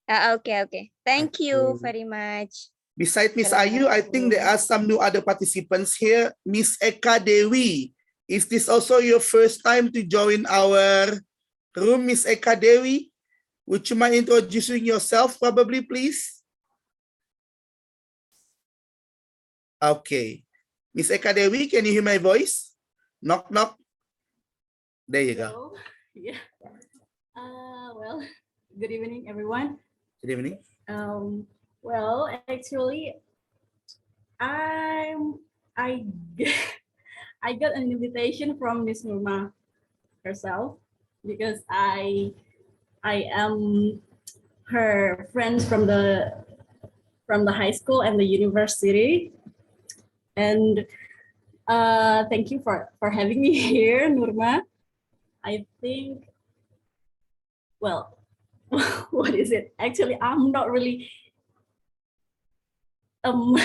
Okay. Thank you very much. Besides Miss Ayu, I think there are some new other participants here. Miss Eka Dewi, is this also your first time to join our room, Miss Eka Dewi? Would you mind introducing yourself, probably, please? Okay. Miss Eka Dewi, can you hear my voice? Knock, knock. There you go. Yeah. Well, good evening, everyone. Good evening. Well, actually, I I got an invitation from Miss Nurma herself because I am her friend from the high school and the university, and Thank you for having me here, Nurma. I think, well, what is it? Actually, I'm not really, well,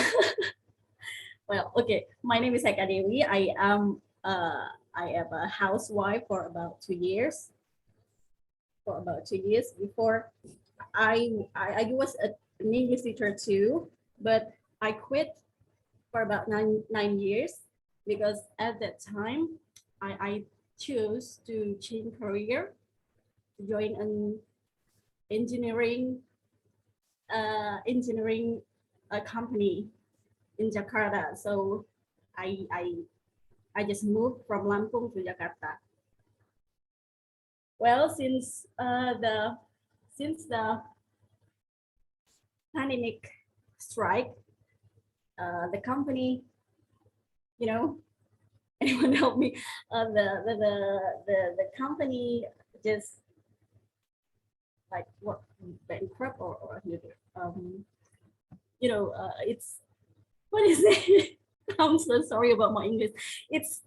okay. My name is Eka Dewi. I am a housewife for about 2 years. Before I was an English teacher too, but I quit for about nine years because at that time I chose to change career, to join an engineering company in Jakarta. So I just moved from Lampung to Jakarta. Well, since the pandemic strike, the company, you know, anyone help me? The company just like what, bankrupt or it's, what is it? I'm so sorry about my English. It's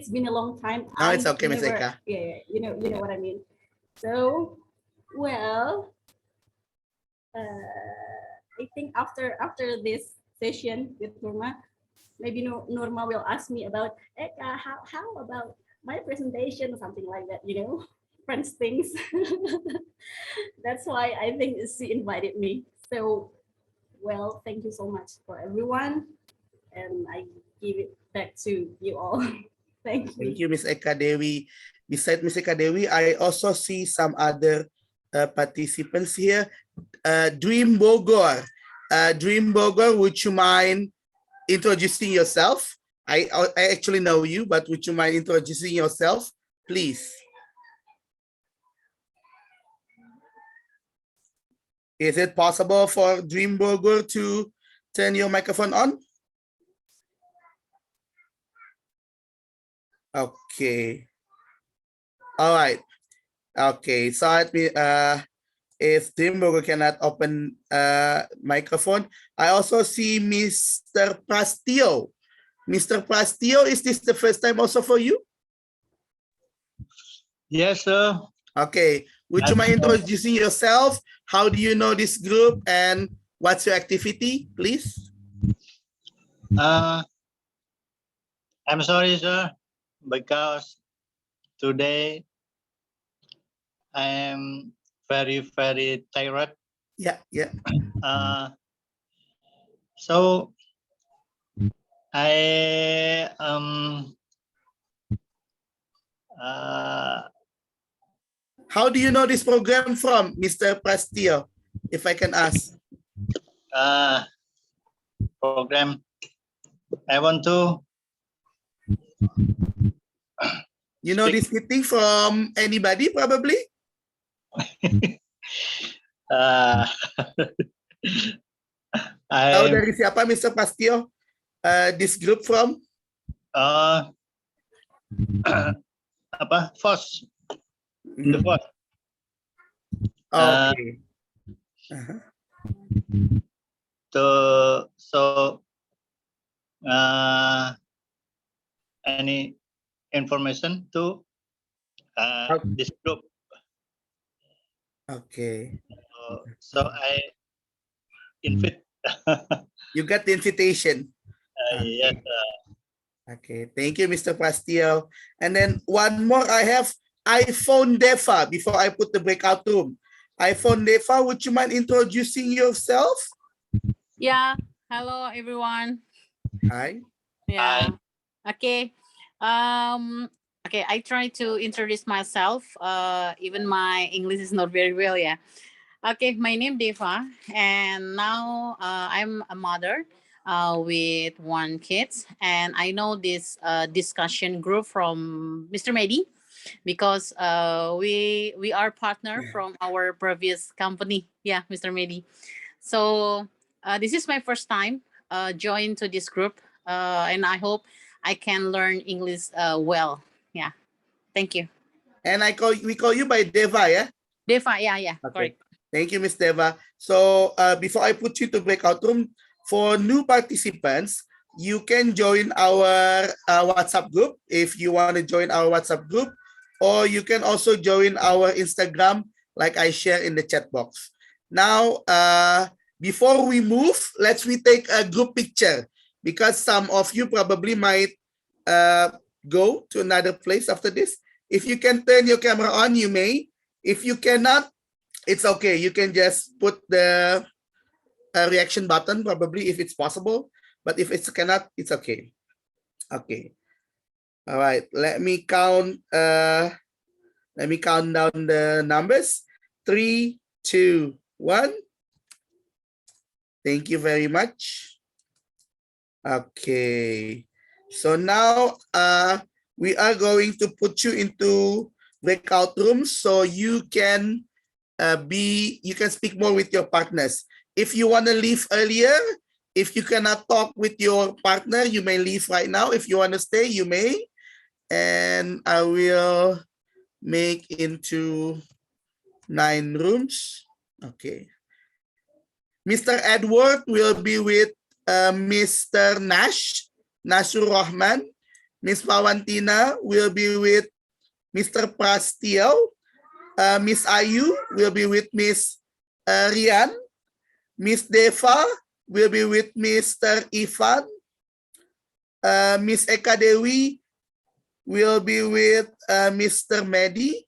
been a long time. No, it's okay, Ms. Eka. Yeah, you know what I mean. So, well, I think after this session with Nurma, maybe Nurma will ask me about Eka, how about my presentation or something like that, French things. That's why I think she invited me. So, well, thank you so much for everyone. And I give it back to you all. Thank you. Thank you, Ms. Eka Dewi. Besides Ms. Eka Dewi, I also see some other participants here. Dream Bogor. Dream Bogor, would you mind introducing yourself? I actually know you, but would you mind introducing yourself, please? Is it possible for Dream Bogor to turn your microphone on? Okay. All right. Okay. So let me, if Dream Bogor cannot open microphone, I also see Mr. Prastio. Mr. Prastio, is this the first time also for you? Yes, sir. Okay. Would you mind introducing yourself? How do you know this group and what's your activity, please? I'm sorry, sir, because today I am very, very tired. Yeah. So I how do you know this program from, Mr. Prastio, if I can ask? Program. I want to. You know this meeting from anybody, probably? Tahu dari siapa, Mr. Prastio? This group from? FOS. The FOS. Okay. Any information to this group? Okay. So I invite. You got the invitation. Yes. Okay. Thank you, Mr. Prastio. And then one more, I have iPhone Deva before I put the breakout room. iPhone Deva, would you mind introducing yourself? Yeah. Hello, everyone. Hi. Yeah. Hi. Okay. Okay, I try to introduce myself. Even my English is not very well. Yeah. Okay, my name Deva, and now I'm a mother with one kid, and I know this discussion group from Mr. Mehdi because we are partner from our previous company. Yeah, Mr. Mehdi. So this is my first time join to this group, and I hope I can learn English well. Yeah, thank you. And we call you by Deva, yeah? Deva, yeah, Okay. correct. Thank you, Ms. Deva. So before I put you to breakout room, for new participants, you can join our WhatsApp group if you want to join our WhatsApp group, or you can also join our Instagram like I share in the chat box. Now, before we move, let's take a group picture because some of you probably might go to another place after this. If you can turn your camera on, you may. If you cannot, it's okay. You can just put the reaction button probably if it's possible. But if it's cannot, it's okay. Okay. All right. Let me count down the numbers. 3, 2, 1. Thank you very much. Okay. So now we are going to put you into breakout rooms so you can speak more with your partners. If you want to leave earlier, if you cannot talk with your partner, you may leave right now. If you want to stay, you may. And I will make into 9 rooms. Okay. Mr. Edward will be with Mr. Nashur Rahman. Miss Fawantina will be with Mr. Prastiel. Miss Ayu will be with Miss Rian. Miss Deva will be with Mr. Ivan. Miss Eka Dewi will be with Mr. Mehdi.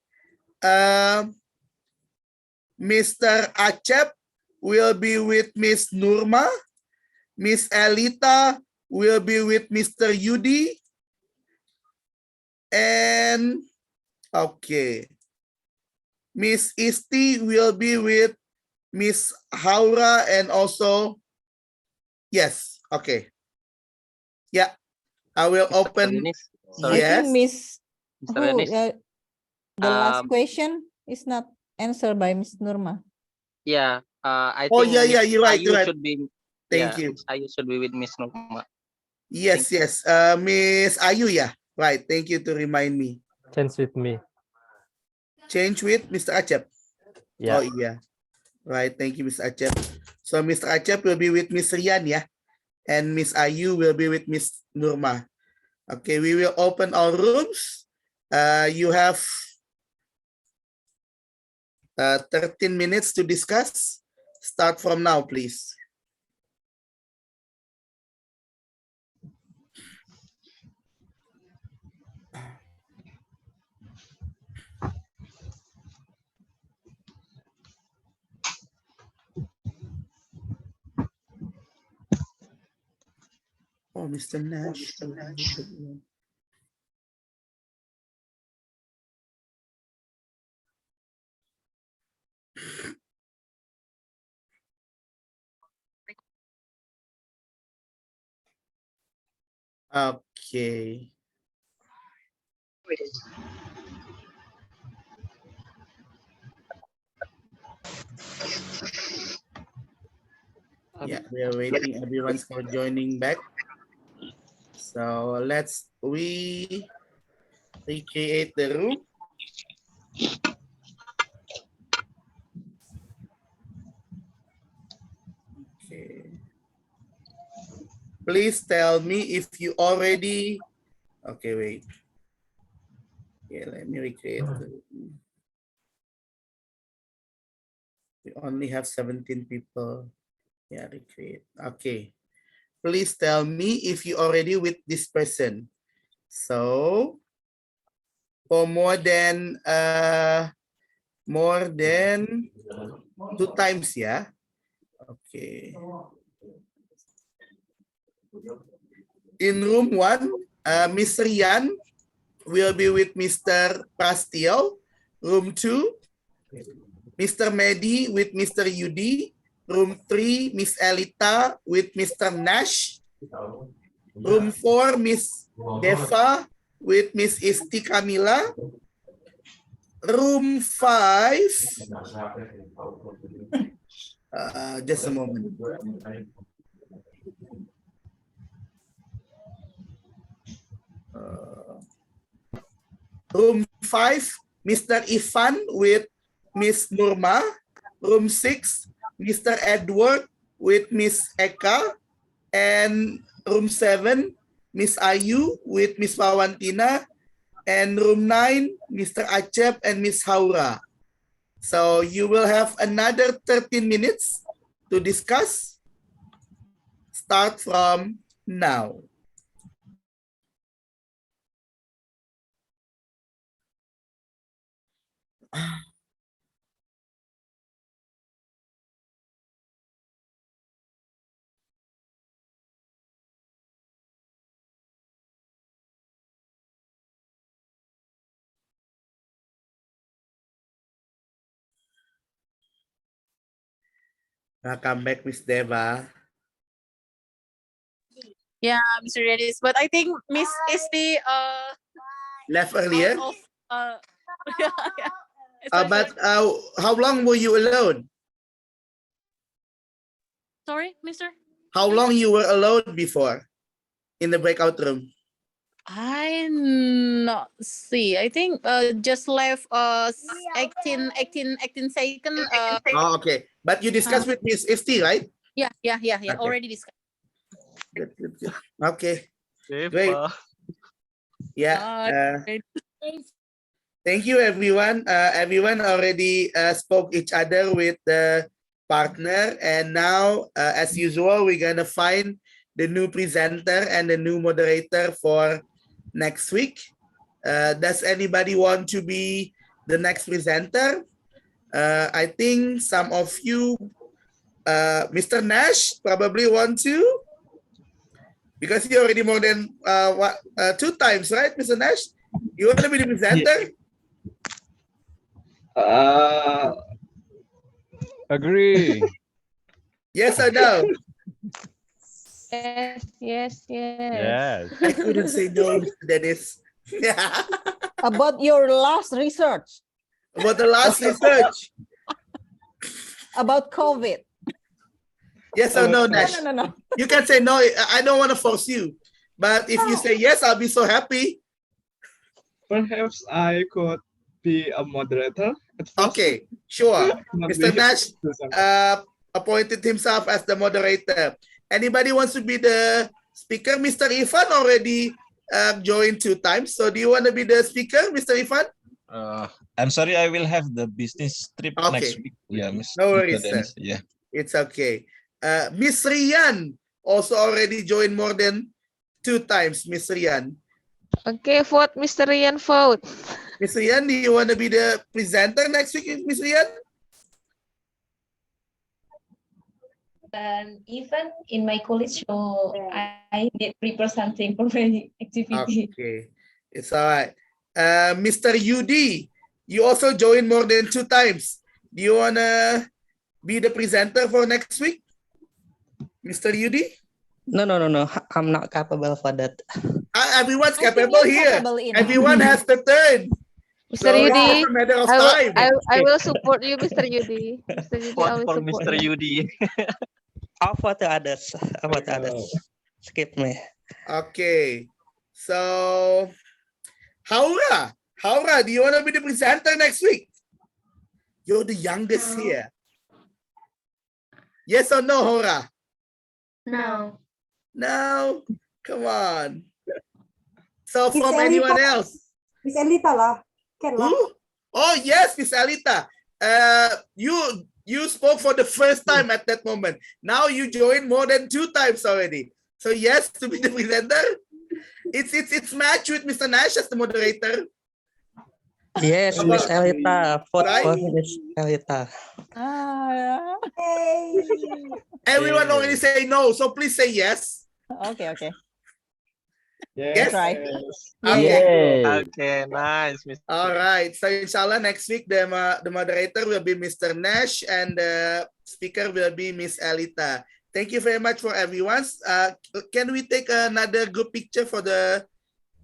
Mr. Acep will be with Miss Nurma. Miss Elita will be with Mr. Yudi. And okay, Miss Isti will be with Miss Haura and also, yes, okay. Yeah, I will Mr. open. Lenis, I Yes. think Miss Mr. who, Lenis, the last um, question is not answered by Miss Nurma. yeah, I Oh, think yeah, Miss you're right, Ayu you're right. should be, Thank you. Miss Ayu should be with Miss Nurma. Yes, yes. Miss Ayu, yeah. Right. Thank you to remind me. Change with me. Change with Mr. Acep. Yeah. Oh, yeah. Right. Thank you, Mr. Acep. So Mr. Acep will be with Miss Rian, yeah. And Miss Ayu will be with Miss Nurma. Okay, we will open our rooms. You have 13 minutes to discuss. Start from now, please. Oh, Mr. Nash. Okay. Yeah, we are waiting everyone for joining back. So let's recreate the room. Okay. Please tell me if you already, okay, wait. Yeah, let me recreate the room. We only have 17 people. Yeah, recreate. Okay. Please tell me if you already with this person. So for more than 2 times, yeah. Okay. In room 1, Miss Rian will be with Mr. Prastiel. Room 2, Mr. Mehdi with Mr. Yudi. Room 3, Miss Elita with Mr. Nash. Room 4, Miss Deva with Miss Isti Kamila. Room 5, just a moment. Room 5, Mr. Ivan with Miss Nurma. Room 6, Mr. Edward with Miss Eka. And room 7, Miss Ayu with Miss Fawantina. And room 9, Mr. Acep and Miss Haura. So you will have another 13 minutes to discuss. Start from now. Welcome back, Miss Deva. Yeah, Mr. Redis. But I think Miss is the Left earlier. out of yeah, yeah. Sorry, But sorry. how long were you alone? Sorry, Mr. How long you were alone before in the breakout room? I not see. I think just left 18 second. Oh, okay. But you discussed with Miss Ifti, right? Yeah. Okay. Already discussed. Good. Okay. Great. Yeah. Thank you, everyone. Everyone already spoke each other with the partner. And now, as usual, we're going to find the new presenter and the new moderator for next week. Does anybody want to be the next presenter? I think some of you, Mr. Nash probably want to, because you already more than 2 times, right, Mr. Nash? You want to be the presenter? Agree. Yes or no? Yes. Yes. I couldn't say no, Mr. Dennis. About your last research. About the last research. About COVID. Yes or no, Nash? No. You can say no. I don't want to force you. But if you say yes, I'll be so happy. Perhaps I could be a moderator at first. Okay, sure. Not Mr. be- Nash appointed himself as the moderator. Anybody wants to be the speaker? Mr. Ifan already joined 2 times. So do you want to be the speaker, Mr. Ifan? I'm sorry, I will have the business trip next week. Yeah, No worries, Mr. sir. Dennis. Yeah. It's okay. Miss Rian also already joined more than 2 times, Miss Rian. Okay, vote Mr. Rian, vote. Miss Rian, do you want to be the presenter next week, Miss Rian? Even in my college, so I need prepare something for my activity. Okay, it's all right. Mr. Yudi, you also joined more than 2 times. Do you want to be the presenter for next week, Mr. Yudi? No. I'm not capable for that. Everyone's I think capable you're here. capable enough. Everyone has the turn. Mr. So it's Yudi, just a matter of I time. will support you, Mr. Yudi. Mr. Yudi, I Vote will for support Mr. you. Yudi. Offer to others. Skip me. Okay. So, Haura, do you want to be the presenter next week? You're the youngest here. Yes or no, Haura? No. No? Come on. So Miss from Elita. anyone else? Miss Elita lah. Can lah. Who? Oh, yes, Miss Alita. You spoke for the first time at that moment. Now you joined more than 2 times already. So yes, to be the presenter. It's matched with Mr. Nash as the moderator. Yes, Miss Elita. Vote Right? for Miss Elita. Everyone already say no, so please say yes. Okay. Yes. Try. Okay. Okay, nice. Mr. All right. So inshallah next week the moderator will be Mr. Nash and the speaker will be Miss Elita. Thank you very much for everyone. Can we take another group picture for the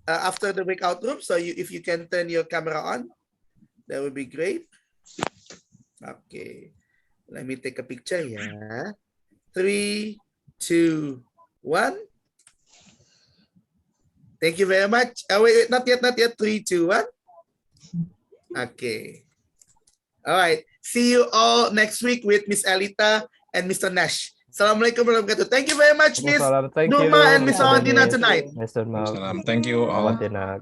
after the breakout room? So if you can turn your camera on, that would be great. Okay. Let me take a picture here. 3, 2, 1. Thank you very much. Wait, not yet. 3, 2, 1. Okay. All right. See you all next week with Miss Elita and Mr. Nash. Assalamualaikum warahmatullahi wabarakatuh. Thank you very much, Miss Thank Nurma you, and Miss Mr. Fawantina Dennis, tonight. Mr. Mark, Thank you all. Fawantina.